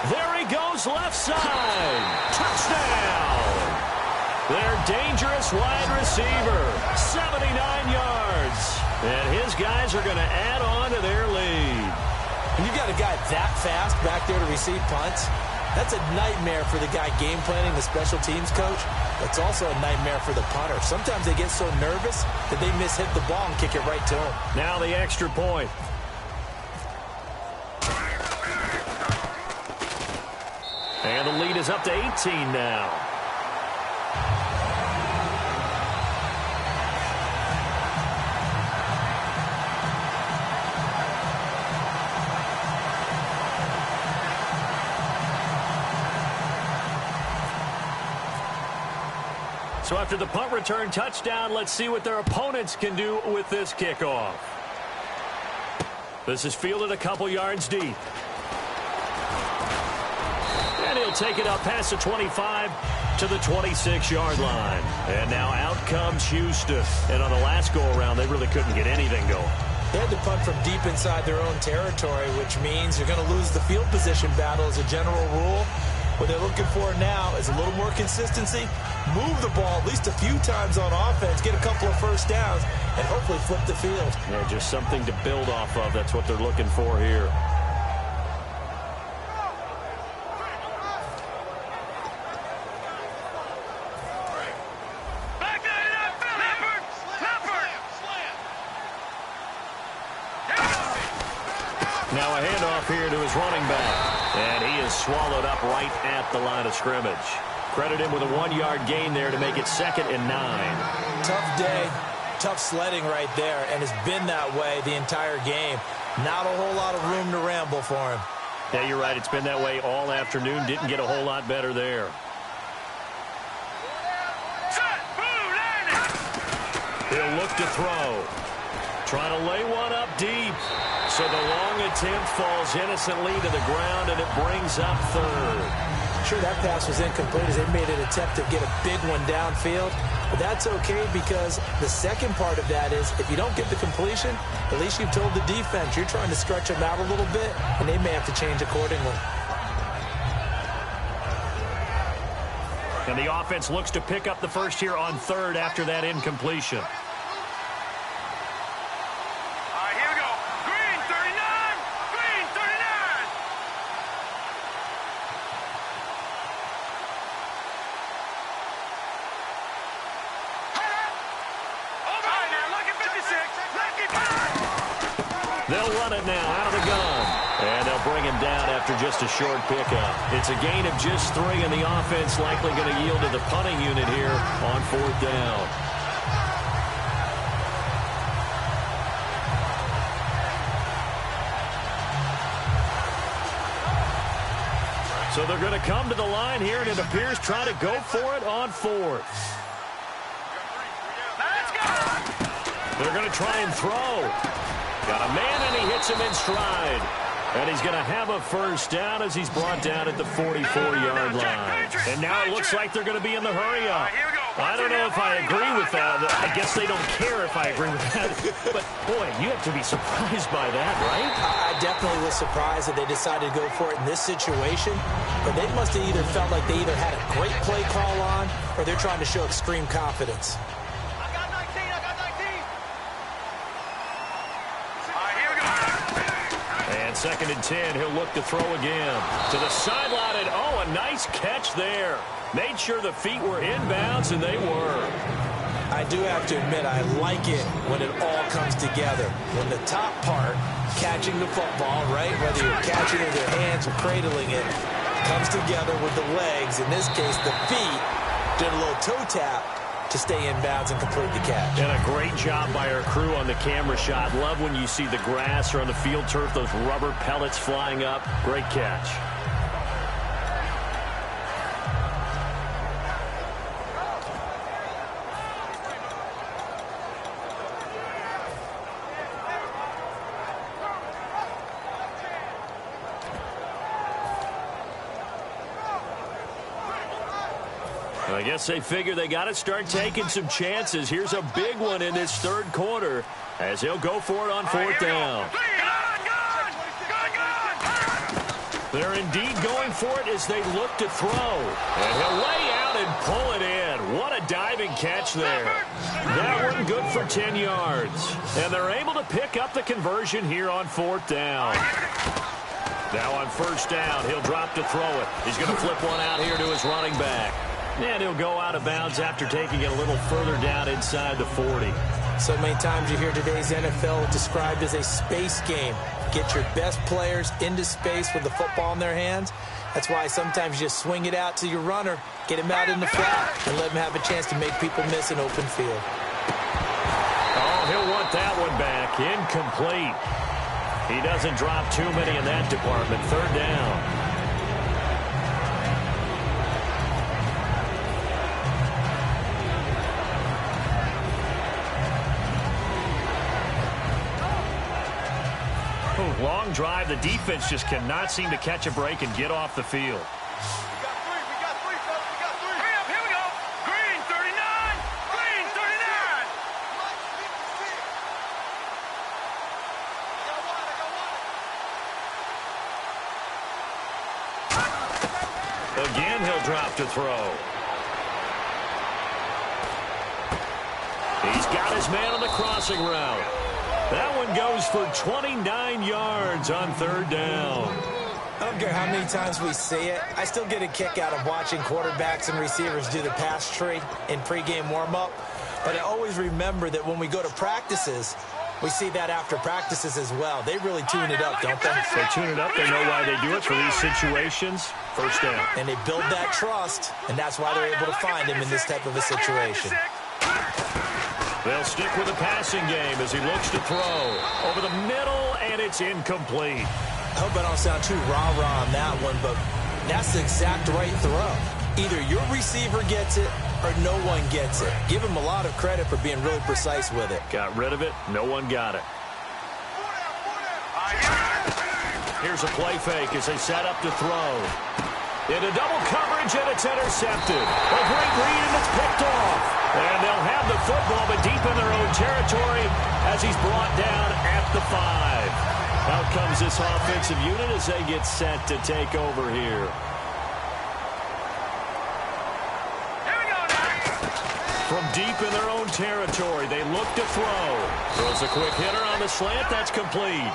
There he goes, left side. Touchdown. Their dangerous wide receiver, 79 yards. And his guys are going to add on to their lead. When you've got a guy that fast back there to receive punts, that's a nightmare for the guy game planning, the special teams coach. It's also a nightmare for the punter. Sometimes they get so nervous that they mishit the ball and kick it right to him. Now the extra point. And the lead is up to 18 now. So after the punt return touchdown, let's see what their opponents can do with this kickoff. This is fielded a couple yards deep. And he'll take it up past the 25 to the 26-yard line. And now out comes Houston. And on the last go-around, they really couldn't get anything going. They had to punt from deep inside their own territory, which means you're going to lose the field position battle as a general rule. What they're looking for now is a little more consistency, move the ball at least a few times on offense, get a couple of first downs, and hopefully flip the field. Yeah, just something to build off of. That's what they're looking for here. Now a handoff here to his running back. And he is swallowed up right at the line of scrimmage. Credit him with a 1-yard gain there to make it 2nd and 9. Tough day, tough sledding right there, and it's been that way the entire game. Not a whole lot of room to ramble for him. Yeah, you're right. It's been that way all afternoon. Didn't get a whole lot better there. He'll look to throw. Trying to lay one up deep. So the long attempt falls innocently to the ground, and it brings up 3rd. Sure, that pass was incomplete as they made an attempt to get a big one downfield. But that's okay because the second part of that is if you don't get the completion, at least you've told the defense you're trying to stretch them out a little bit, and they may have to change accordingly. And the offense looks to pick up the first here on 3rd after that incompletion. They'll run it now out of the gun. And they'll bring him down after just a short pickup. It's a gain of just 3, and the offense likely going to yield to the punting unit here on 4th down. So they're going to come to the line here, and it appears trying to go for it on fourth. They're going to try and throw. Got a man, and he hits him in stride. And he's going to have a first down as he's brought down at the 44-yard line. And now it looks like they're going to be in the hurry-up. I don't know if I agree with that. I guess they don't care if I agree with that. But, boy, you have to be surprised by that, right? I definitely was surprised that they decided to go for it in this situation. But they must have either felt like they either had a great play call on or they're trying to show extreme confidence. Second and 10, he'll look to throw again. To the sideline, and oh, a nice catch there. Made sure the feet were inbounds, and they were. I do have to admit, I like it when it all comes together. When the top part, catching the football, right, whether you're catching it with your hands or cradling it, comes together with the legs, in this case, the feet, doing a little toe tap to stay in bounds and complete the catch. And a great job by our crew on the camera shot. Love when you see the grass or on the field turf, those rubber pellets flying up. Great catch. I guess they figure they got to start taking some chances. Here's a big one in this third quarter as he'll go for it on fourth down. They're indeed going for it as they look to throw. And he'll lay out and pull it in. What a diving catch there. That one good for 10 yards. And they're able to pick up the conversion here on fourth down. Now on first down, he'll drop to throw it. He's going to flip one out here to his running back. And he'll go out of bounds after taking it a little further down inside the 40. So many times you hear today's NFL described as a space game. Get your best players into space with the football in their hands. That's why sometimes you just swing it out to your runner, get him out in the flat, and let him have a chance to make people miss an open field. Oh, he'll want that one back. Incomplete. He doesn't drop too many in that department. Third down. Long drive. The defense just cannot seem to catch a break and get off the field. We got three, fellas. We got three. Hurry up, here we go. Green, 39. Green, 39. Again, he'll drop to throw. He's got his man on the crossing route. That one goes for 29 yards on third down. I don't care how many times we see it. I still get a kick out of watching quarterbacks and receivers do the pass tree in pregame warm-up. But I always remember that when we go to practices, we see that after practices as well. They really tune it up, don't they? They tune it up. They know why they do it for these situations. First down. And they build that trust, and that's why they're able to find him in this type of a situation. They'll stick with the passing game as he looks to throw. Over the middle, and it's incomplete. I hope I don't sound too rah-rah on that one, but that's the exact right throw. Either your receiver gets it or no one gets it. Give him a lot of credit for being really precise with it. Got rid of it. No one got it. Here's a play fake as they set up to throw. Into double coverage, and it's intercepted. A great read, and it's picked off. And they'll have the football, but deep in their own territory as he's brought down at the 5. Out comes this offensive unit as they get set to take over here. From deep in their own territory, they look to throw. Throws a quick hitter on the slant. That's complete.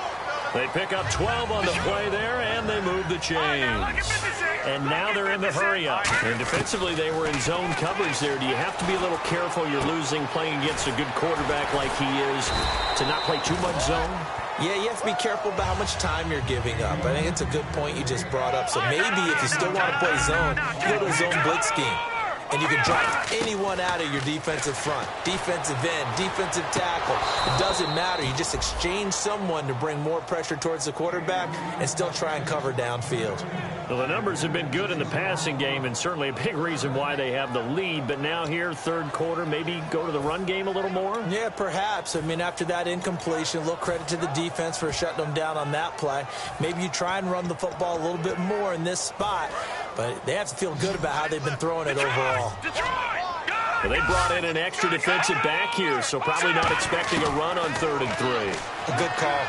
They pick up 12 on the play there, and they move the chains. And now they're in the hurry-up. And defensively, they were in zone coverage there. Do you have to be a little careful? You're losing, playing against a good quarterback like he is, to not play too much zone? Yeah, you have to be careful about how much time you're giving up. I think it's a good point you just brought up. So maybe if you still want to play zone, you go to a zone blitz scheme. and you can drop anyone out of your defensive front. Defensive end, defensive tackle. It doesn't matter. You just exchange someone to bring more pressure towards the quarterback and still try and cover downfield. Well, the numbers have been good in the passing game, and certainly a big reason why they have the lead. But now here, third quarter, maybe go to the run game a little more? Yeah, perhaps. I mean, after that incompletion, a little credit to the defense for shutting them down on that play. Maybe you try and run the football a little bit more in this spot, but they have to feel good about how they've been throwing it overall. Well, they brought in an extra defensive back here, so probably not expecting a run on 3rd and 3. A good call.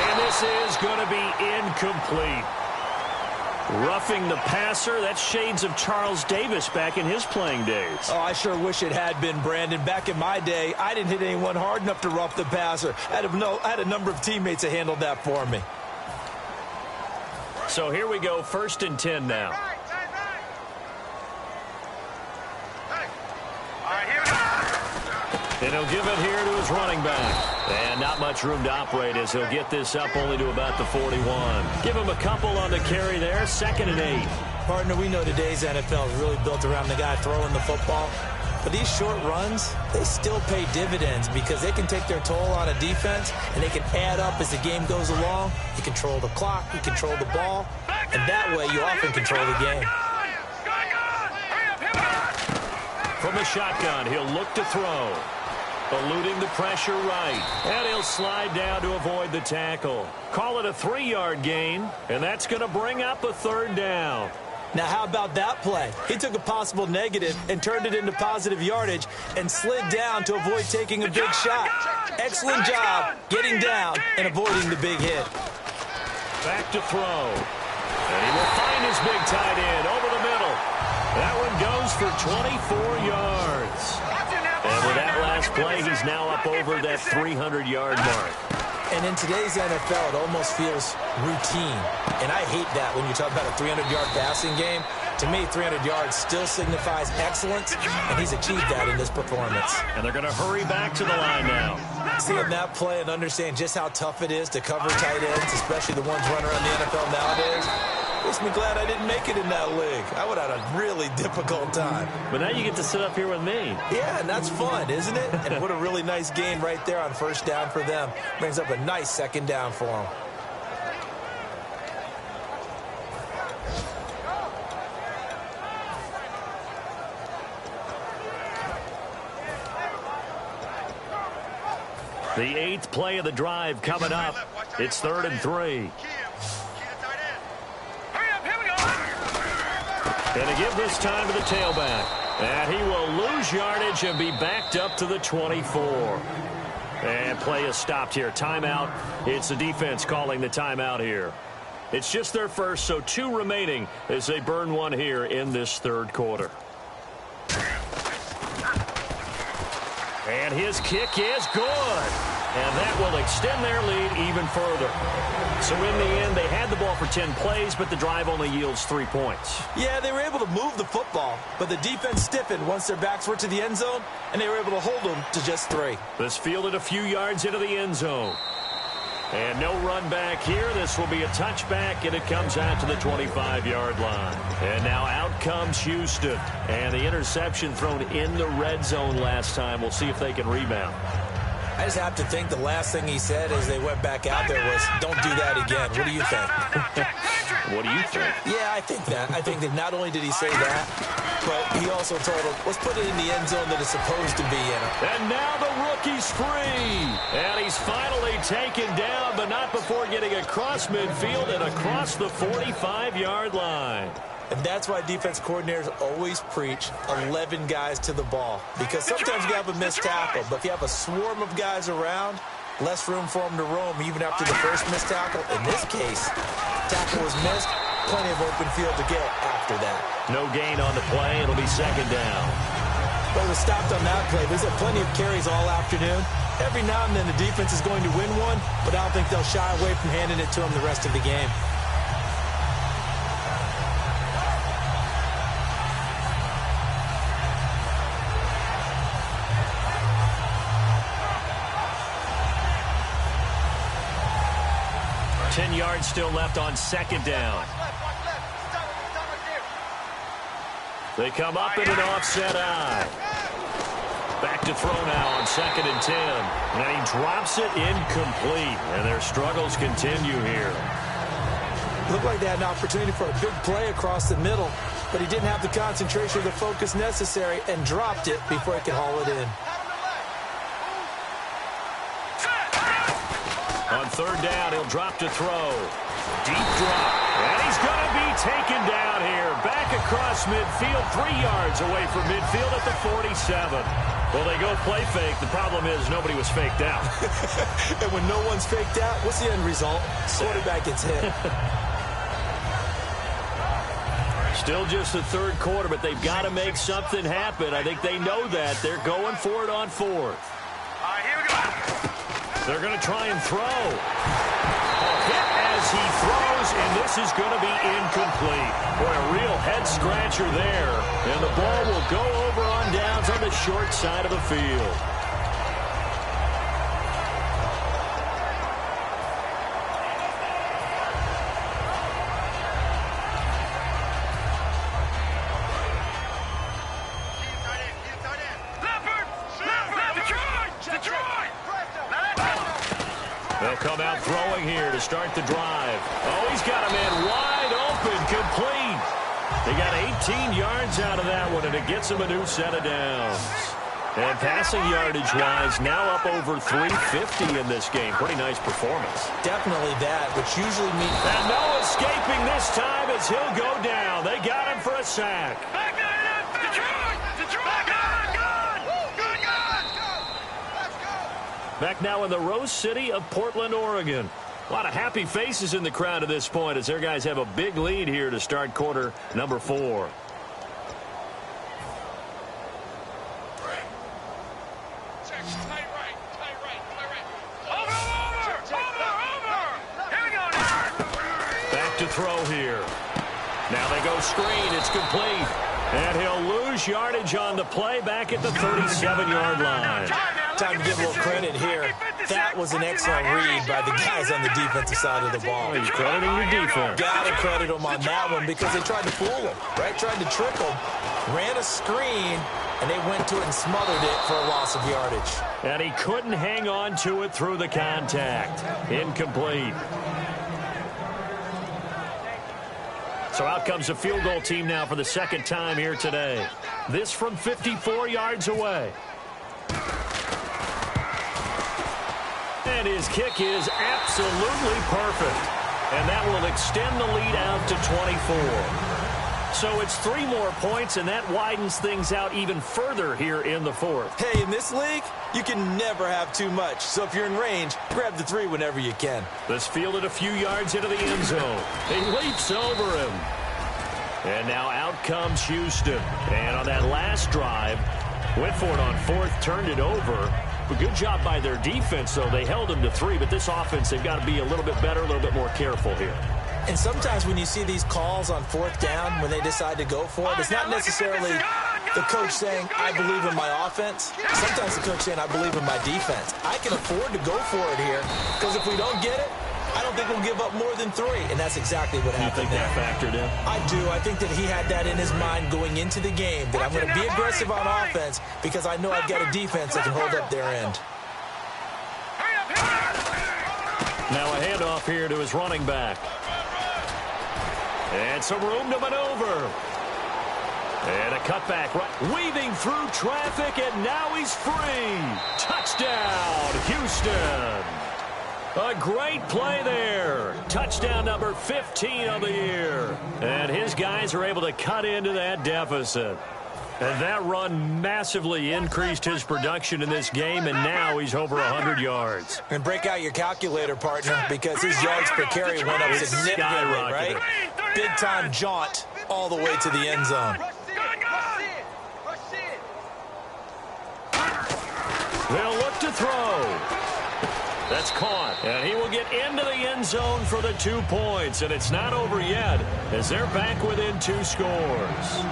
And this is going to be incomplete. Roughing the passer, that's shades of Charles Davis back in his playing days. Oh, I sure wish it had been, Brandon. Back in my day, I didn't hit anyone hard enough to rough the passer. I had a number of teammates that handled that for me. So here we go, 1st and 10 now. And he'll give it here to his running back. And not much room to operate as he'll get this up only to about the 41. Give him a couple on the carry there, 2nd and 8. Partner, we know today's NFL is really built around the guy throwing the football. But these short runs, they still pay dividends because they can take their toll on a defense and they can add up as the game goes along. You control the clock, you control the ball, and that way you often control the game. From the shotgun, he'll look to throw. Eluding the pressure right. And he'll slide down to avoid the tackle. Call it a 3-yard gain, and that's going to bring up a 3rd down. Now, how about that play? He took a possible negative and turned it into positive yardage and slid down to avoid taking a big shot. Excellent job getting down and avoiding the big hit. Back to throw. And he will find his big tight end over the middle. That one goes for 24 yards. And with that last play, he's now up over that 300-yard mark. And in today's NFL, it almost feels routine. And I hate that when you talk about a 300-yard passing game. To me, 300 yards still signifies excellence, and he's achieved that in this performance. And they're going to hurry back to the line now. Seeing that play and understand just how tough it is to cover tight ends, especially the ones running around the NFL nowadays, makes me glad I didn't make it in that league. I would have had a really difficult time. But now you get to sit up here with me. Yeah, and that's fun, isn't it? And what a really nice gain right there on 1st down for them. Brings up a nice 2nd down for them. The 8th play of the drive coming up. It's 3rd and 3. And to give this time to the tailback. And he will lose yardage and be backed up to the 24. And play is stopped here. Timeout. It's the defense calling the timeout here. It's just their first, so 2 remaining as they burn one here in this 3rd quarter. And his kick is good. And that will extend their lead even further. So in the end, they had the ball for 10 plays, but the drive only yields 3 points. Yeah, they were able to move the football, but the defense stiffened once their backs were to the end zone, and they were able to hold them to just 3. This fielded a few yards into the end zone. And no run back here. This will be a touchback, and it comes out to the 25-yard line. And now out comes Houston. And the interception thrown in the red zone last time. We'll see if they can rebound. I just have to think the last thing he said as they went back out there was, don't do that again. What do you think? What do you think? Yeah, I think that. I think that not only did he say that, but he also told him, let's put it in the end zone that it's supposed to be in. And now the rookie's free. And he's finally taken down, but not before getting across midfield and across the 45-yard line. And that's why defense coordinators always preach 11 guys to the ball. Because sometimes you have a missed tackle, but if you have a swarm of guys around, less room for them to roam even after the first missed tackle. In this case, tackle was missed, plenty of open field to get after that. No gain on the play. It'll be 2nd down. But it was stopped on that play. There's plenty of carries all afternoon. Every now and then the defense is going to win one, but I don't think they'll shy away from handing it to them the rest of the game. Yards still left on 2nd down. They come up in an offset eye. Back to throw now on 2nd and 10. And he drops it incomplete. And their struggles continue here. Looked like they had an opportunity for a big play across the middle, but he didn't have the concentration or the focus necessary and dropped it before he could haul it in. On 3rd down, he'll drop to throw. Deep drop. And he's going to be taken down here. Back across midfield, 3 yards away from midfield at the 47. Well, they go play fake. The problem is nobody was faked out. And when no one's faked out, what's the end result? Quarterback gets hit. Still just the 3rd quarter, but they've got to make something happen. I think they know that. They're going for it on 4th. All right, here we go. They're going to try and throw. A hit as he throws, and this is going to be incomplete. Boy, a real head-scratcher there. And the ball will go over on downs on the short side of the field. They'll come out throwing here to start the drive. Oh, he's got a man wide open, complete. They got 18 yards out of that one, and it gets him a new set of downs. And passing yardage-wise, now up over 350 in this game. Pretty nice performance. Definitely that, which usually means... And no escaping this time as he'll go down. They got him for a sack. Back now in the Rose City of Portland, Oregon. A lot of happy faces in the crowd at this point as their guys have a big lead here to start quarter number 4. Back to throw here. Now they go screen. It's complete. And he'll lose yardage on the play back at the 37-yard line. Time to give a little credit here. That was an excellent read by the guys on the defensive side of the ball. He's crediting the defense. Got to credit them on that one because they tried to fool him, right? Tried to trick him. Ran a screen, and they went to it and smothered it for a loss of yardage. And he couldn't hang on to it through the contact. Incomplete. So out comes the field goal team now for the 2nd time here today. This from 54 yards away. And his kick is absolutely perfect. And that will extend the lead out to 24. So it's 3 more points, and that widens things out even further here in the 4th. Hey, in this league, you can never have too much. So if you're in range, grab the 3 whenever you can. This fielded a few yards into the end zone. He leaps over him. And now out comes Houston. And on that last drive, went for it on 4th, turned it over. A good job by their defense, though. They held them to 3, but this offense, they've got to be a little bit better, a little bit more careful here. And sometimes when you see these calls on 4th down, when they decide to go for it, it's not necessarily the coach saying, I believe in my offense. Sometimes the coach saying, I believe in my defense. I can afford to go for it here, because if we don't get it, I don't think we'll give up more than 3. And that's exactly what happened. You think that factored in? I do. I think that he had that in his mind going into the game, that I'm going to be aggressive on offense because I know I've got a defense that can hold up their end. Now a handoff here to his running back. And some room to maneuver. And a cutback, right, weaving through traffic, and now he's free. Touchdown, Houston. A great play there. Touchdown number 15 of the year. And his guys are able to cut into that deficit. And that run massively increased his production in this game, and now he's over 100 yards. And break out your calculator, partner, because his yards per carry went up significantly, right? Big-time jaunt all the way to the end zone. They'll look to throw. That's caught, and he will get into the end zone for the 2 points, and it's not over yet as they're back within 2 scores.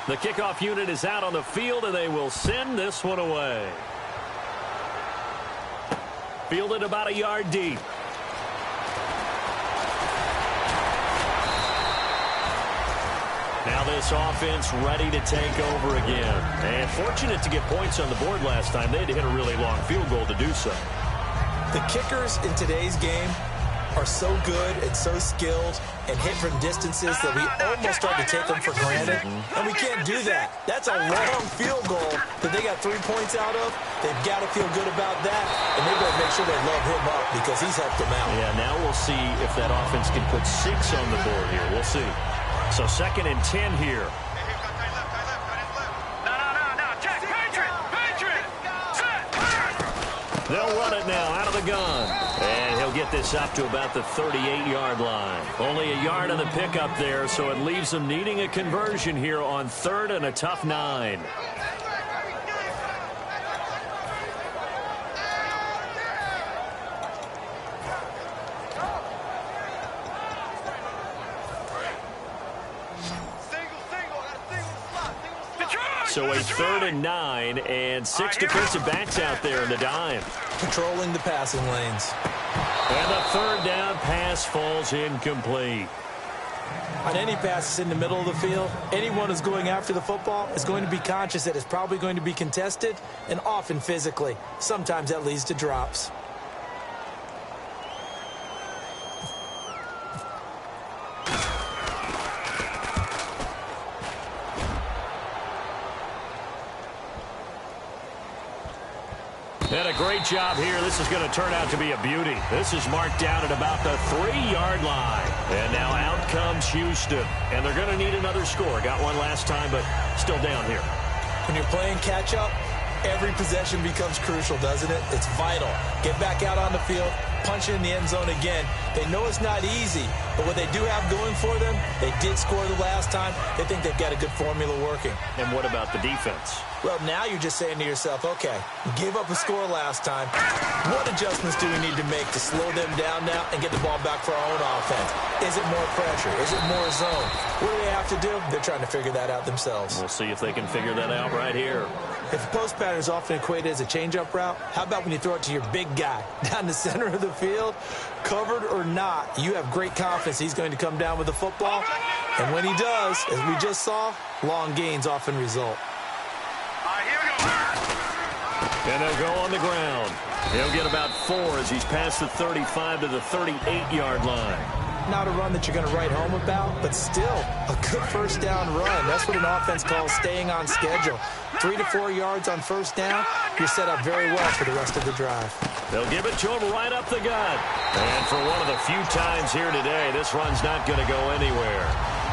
The kickoff unit is out on the field, and they will send this one away. Fielded about a yard deep. Now this offense ready to take over again. And fortunate to get points on the board last time. They had to hit a really long field goal to do so. The kickers in today's game are so good and so skilled and hit from distances that we almost start to take them for granted. And we can't do that. That's a long field goal that they got 3 points out of. They've got to feel good about that, and they've got to make sure they love him up because he's helped them out. Yeah, now we'll see if that offense can put 6 on the board here. We'll see. So 2nd and 10 here. They'll run it now out of the gun. And he'll get this up to about the 38-yard line. Only a yard on the pickup there, so it leaves them needing a conversion here on 3rd and a tough 9. So a 3rd and 9 and 6 defensive backs out there in the dime. Controlling the passing lanes. And the 3rd down pass falls incomplete. On any passes in the middle of the field, anyone who's going after the football is going to be conscious that it's probably going to be contested and often physically. Sometimes that leads to drops. And a great job here. This is going to turn out to be a beauty. This is marked down at about the 3-yard line. And now out comes Houston. And they're going to need another score. Got one last time, but still down here. When you're playing catch-up, every possession becomes crucial, doesn't it? It's vital. Get back out on the field, punch it in the end zone again. They know it's not easy, but what they do have going for them, they did score the last time. They think they've got a good formula working. And what about the defense? Well, now you're just saying to yourself, okay, we gave up a score last time. What adjustments do we need to make to slow them down now and get the ball back for our own offense? Is it more pressure? Is it more zone? What do they have to do? They're trying to figure that out themselves. We'll see if they can figure that out right here. If the post pattern is often equated as a change-up route, how about when you throw it to your big guy down the center of the field? Covered or not, you have great confidence he's going to come down with the football. And when he does, as we just saw, long gains often result. And they'll go on the ground. He'll get about 4 as he's past the 35 to the 38-yard line. Not a run that you're going to write home about, but still a good first down run. That's what an offense calls staying on schedule. 3 to 4 yards on first down, you're set up very well for the rest of the drive. They'll give it to him right up the gut. And for one of the few times here today, this run's not going to go anywhere.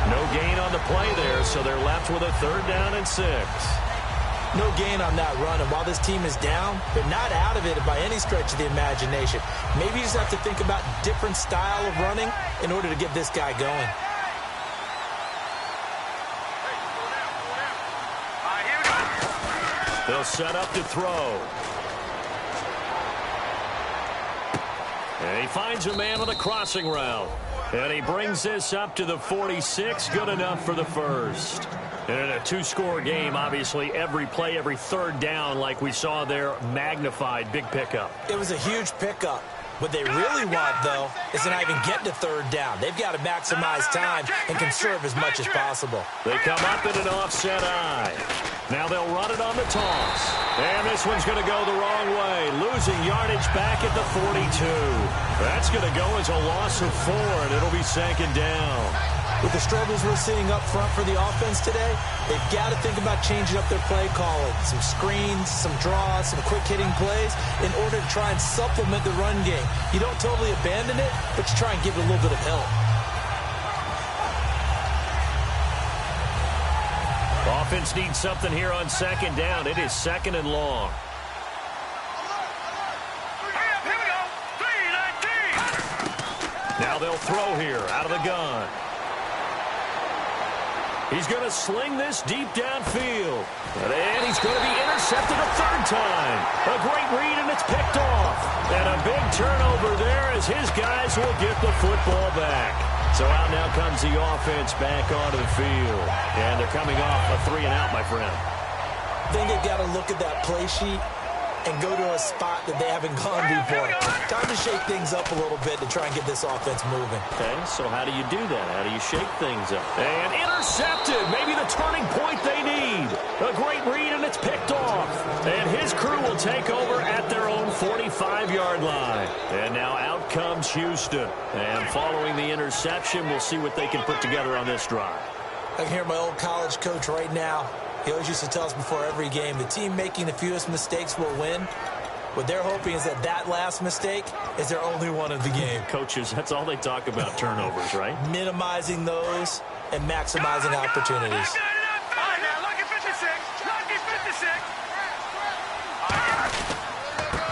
No gain on the play there, so they're left with a 3rd down and 6. No gain on that run, and while this team is down, they're not out of it by any stretch of the imagination. Maybe you just have to think about different style of running in order to get this guy going. They'll set up to throw. And he finds a man on the crossing route. And he brings this up to the 46. Good enough for the first. And in a 2-score game, obviously, every play, every 3rd down, like we saw there, magnified. Big pickup. It was a huge pickup. What they really want, though, is to not even get to 3rd down. They've got to maximize time and conserve as much as possible. They come up in an offset eye. Now they'll run it on the toss. And this one's going to go the wrong way. Losing yardage back at the 42. That's going to go as a loss of 4, and it'll be 2nd down. With the struggles we're seeing up front for the offense today, they've got to think about changing up their play calling. Some screens, some draws, some quick-hitting plays in order to try and supplement the run game. You don't totally abandon it, but you try and give it a little bit of help. Offense needs something here on 2nd down. It is 2nd and long. Now they'll throw here out of the gun. He's going to sling this deep downfield. And he's going to be intercepted a 3rd time. A great read, and it's picked off. And a big turnover there as his guys will get the football back. So out now comes the offense back onto the field. And they're coming off a 3-and-out, my friend. I think they've got to look at that play sheet and go to a spot that they haven't gone before. Time to shake things up a little bit to try and get this offense moving. Okay, so how do you do that? How do you shake things up? And intercepted. take over at their own 45-yard line. And now out comes Houston. And following the interception, we'll see what they can put together on this drive. I can hear my old college coach right now. He always used to tell us before every game, the team making the fewest mistakes will win. What they're hoping is that last mistake is their only one of the game. Coaches, that's all they talk about, turnovers, right? Minimizing those and maximizing opportunities.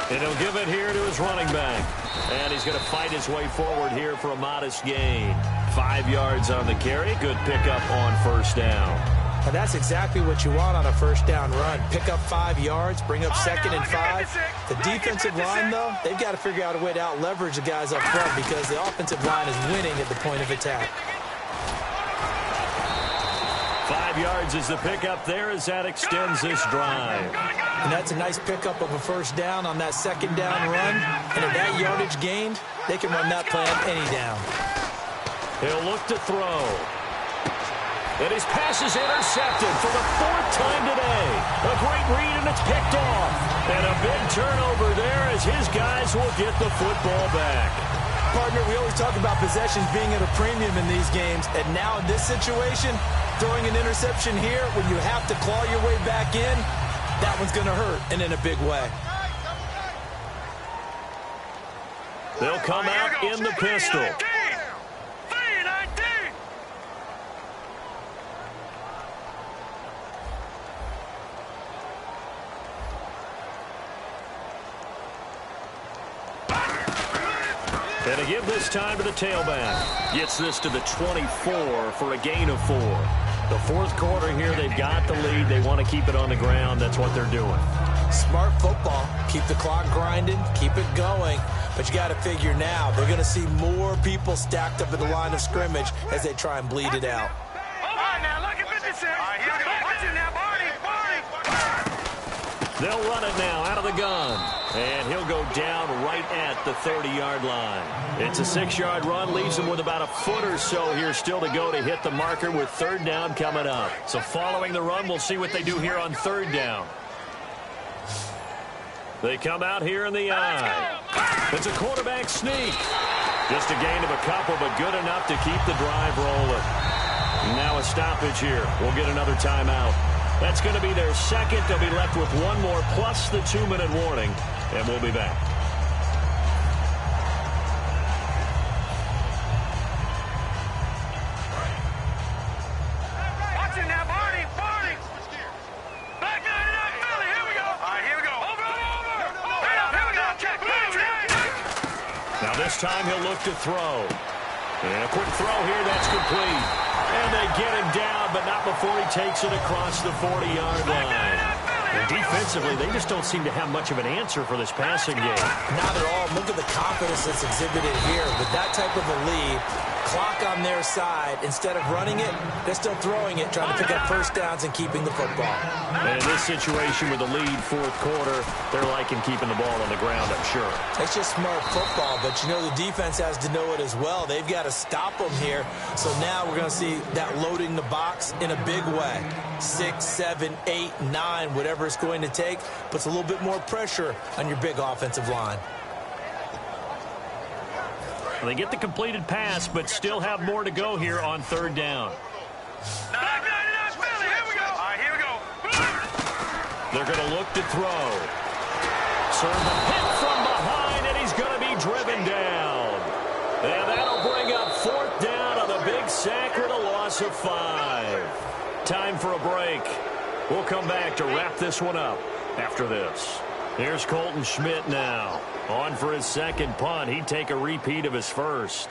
And he'll give it here to his running back. And he's going to fight his way forward here for a modest gain. 5 yards on the carry. Good pickup on first down. And that's exactly what you want on a first down run. Pick up 5 yards, bring up 2nd and 5. The defensive line, though, they've got to figure out a way to out-leverage the guys up front because the offensive line is winning at the point of attack. 5 yards is the pickup there as that extends this drive. And that's a nice pickup of a first down on that 2nd down run. And if that yardage gained, they can run that play on any down. He'll look to throw. And his pass is intercepted for the 4th time today. A great read, and it's picked off. And a big turnover there as his guys will get the football back. Partner, we always talk about possessions being at a premium in these games. And now in this situation, throwing an interception here when you have to claw your way back in, that one's going to hurt, and in a big way. They'll come out in the pistol. And to give this time to the tailback. Gets this to the 24 for a gain of 4. The 4th quarter here, they've got the lead. They want to keep it on the ground. That's what they're doing. Smart football. Keep the clock grinding. Keep it going. But you got to figure now, they're going to see more people stacked up at the line of scrimmage as they try and bleed it out. They'll run it now out of the gun. And he'll go down right at the 30-yard line. It's a 6-yard run. Leaves him with about a foot or so here still to go to hit the marker with 3rd down coming up. So following the run, we'll see what they do here on 3rd down. They come out here in the eye. It's a quarterback sneak. Just a gain of a couple, but good enough to keep the drive rolling. Now a stoppage here. We'll get another timeout. That's going to be their 2nd. They'll be left with 1 more plus the 2-minute warning, and we'll be back. Watch it now, Barney. Back nine, Philly. Here we go. All right, here we go. Over. Here we go. Check. Now this time he'll look to throw. And a quick throw here. That's complete. And they get him down, but not before he takes it across the 40-yard line. And defensively, they just don't seem to have much of an answer for this passing game. Not at all. Look at the confidence that's exhibited here. With that type of a lead, clock on their side, instead of running it, they're still throwing it, trying to pick up first downs and keeping the football. And in this situation with the lead 4th quarter, they're liking keeping the ball on the ground, I'm sure. It's just smart football, but you know the defense has to know it as well. They've got to stop them here. So now we're going to see that loading the box in a big way. 6, 7, 8, 9, whatever it's going to take, puts a little bit more pressure on your big offensive line. They get the completed pass, but still have more to go here on 3rd down. Back nine, Philly. Here we go. All right, here we go. They're going to look to throw. Serve the hit from behind, and he's going to be driven down. And that'll bring up 4th down on a big sack with a loss of 5. Time for a break. We'll come back to wrap this one up after this. Here's Colton Schmidt now. On for his 2nd punt. He'd take a repeat of his 1st.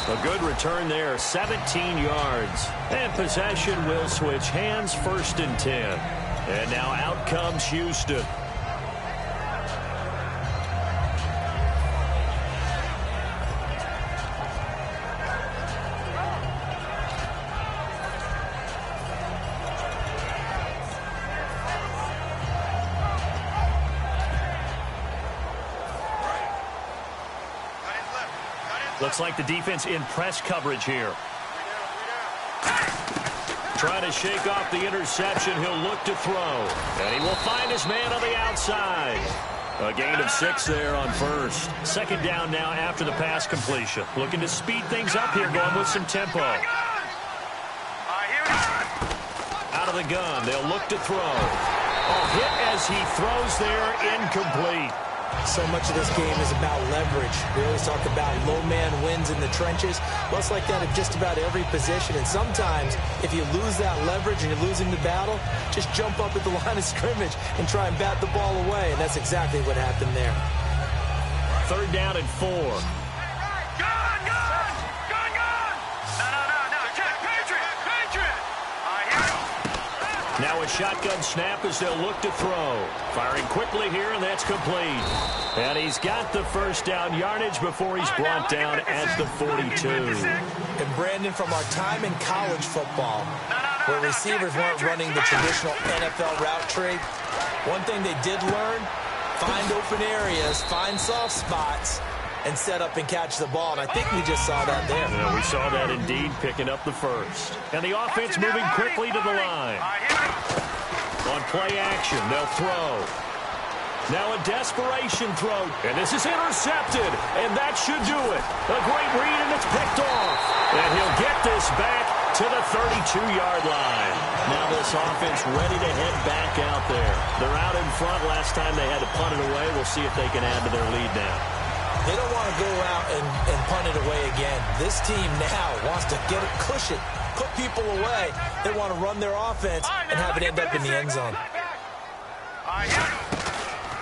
A good return there, 17 yards. And possession will switch hands, 1st and 10. And now out comes Houston. Looks like the defense in press coverage here. Trying to shake off the interception. He'll look to throw. And he will find his man on the outside. A gain of 6 there on first. Second down now after the pass completion. Looking to speed things up here, going with some tempo. Out of the gun, they'll look to throw. Hit as he throws there, incomplete. So much of this game is about leverage. We always talk about low man wins in the trenches. Well, it's like that at just about every position. And sometimes, if you lose that leverage and you're losing the battle, just jump up at the line of scrimmage and try and bat the ball away. And that's exactly what happened there. Third down and 4. Now a shotgun snap as they'll look to throw. Firing quickly here, and that's complete. And he's got the first down yardage before he's brought down at the 42. And Brandon, from our time in college football, where receivers weren't running the traditional NFL route tree, one thing they did learn, find open areas, find soft spots, and set up and catch the ball. And I think we just saw that there. Yeah, we saw that indeed, picking up the first. And the offense moving quickly to the line. On play action, they'll throw. Now a desperation throw. And this is intercepted. And that should do it. A great read, and it's picked off. And he'll get this back to the 32-yard line. Now this offense ready to head back out there. They're out in front. Last time they had to punt it away. We'll see if they can add to their lead now. They don't want to go out and punt it away again. This team now wants to get a cushion, put people away. They want to run their offense and have it end up in the end zone.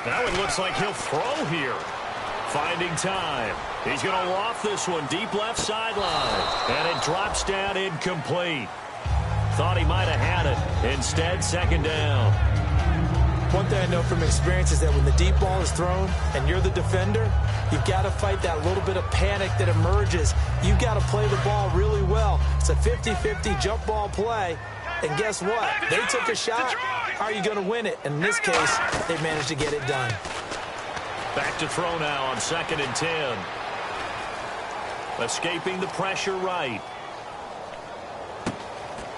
Now it looks like he'll throw here. Finding time. He's going to loft this one deep left sideline. And it drops down incomplete. Thought he might have had it. Instead, second down. One thing I know from experience is that when the deep ball is thrown and you're the defender, you've got to fight that little bit of panic that emerges. You've got to play the ball really well. It's a 50-50 jump ball play. And guess what? They took a shot. How are you going to win it? And in this case, they managed to get it done. Back to throw now on 2nd and 10. Escaping the pressure right.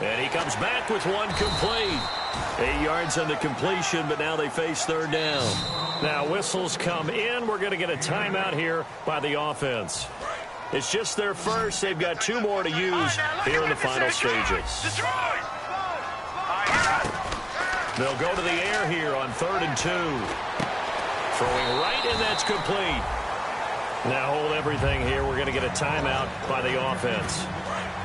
And he comes back with one complete. 8 yards on the completion, but now they face third down. Now whistles come in. We're going to get a timeout here by the offense. It's just their first. They've got 2 more to use here in the final stages. They'll go to the air here on 3rd and 2. Throwing right, and that's complete. Now hold everything here. We're going to get a timeout by the offense.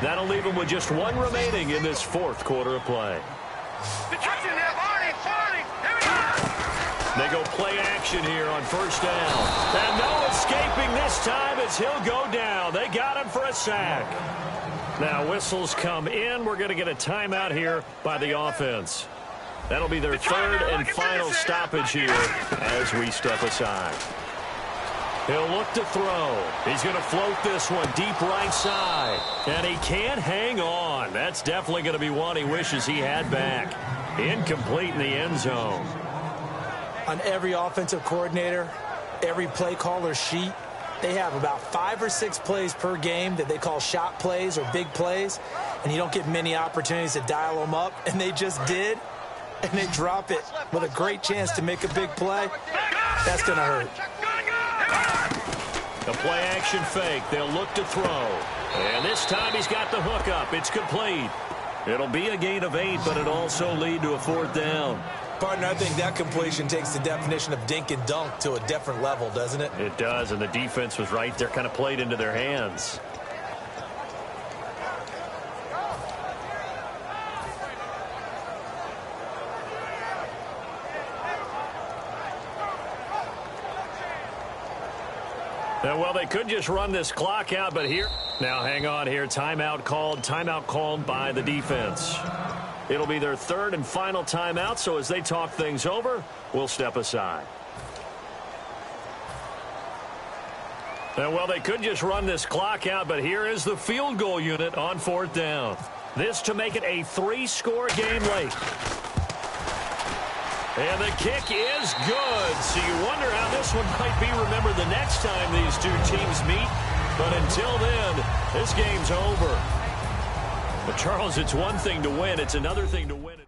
That'll leave them with just 1 remaining in this 4th quarter of play. They go play action here on 1st down. And no escaping this time as he'll go down. They got him for a sack. Now whistles come in. We're going to get a timeout here by the offense. That'll be their 3rd and final stoppage here as we step aside. He'll look to throw. He's going to float this one deep right side. And he can't hang on. That's definitely going to be one he wishes he had back. Incomplete in the end zone. On every offensive coordinator, every play caller sheet, they have about 5 or 6 plays per game that they call shot plays or big plays. And you don't get many opportunities to dial them up. And they just did. And they drop it with a great chance to make a big play. That's going to hurt. The play action fake. They'll look to throw. And this time he's got the hook up. It's complete. It'll be a gain of 8, but it'll also lead to a 4th down. Partner, I think that completion takes the definition of dink and dunk to a different level, doesn't it? It does, and the defense was right there, kind of played into their hands. Well, they could just run this clock out, but here. Now, hang on here. Timeout called by the defense. It'll be their 3rd and final timeout, so as they talk things over, we'll step aside. Well, they could just run this clock out, but here is the field goal unit on 4th down. This to make it a 3-score game late. And the kick is good. So you wonder how this one might be remembered the next time these 2 teams meet. But until then, this game's over. But, Charles, it's one thing to win. It's another thing to win it.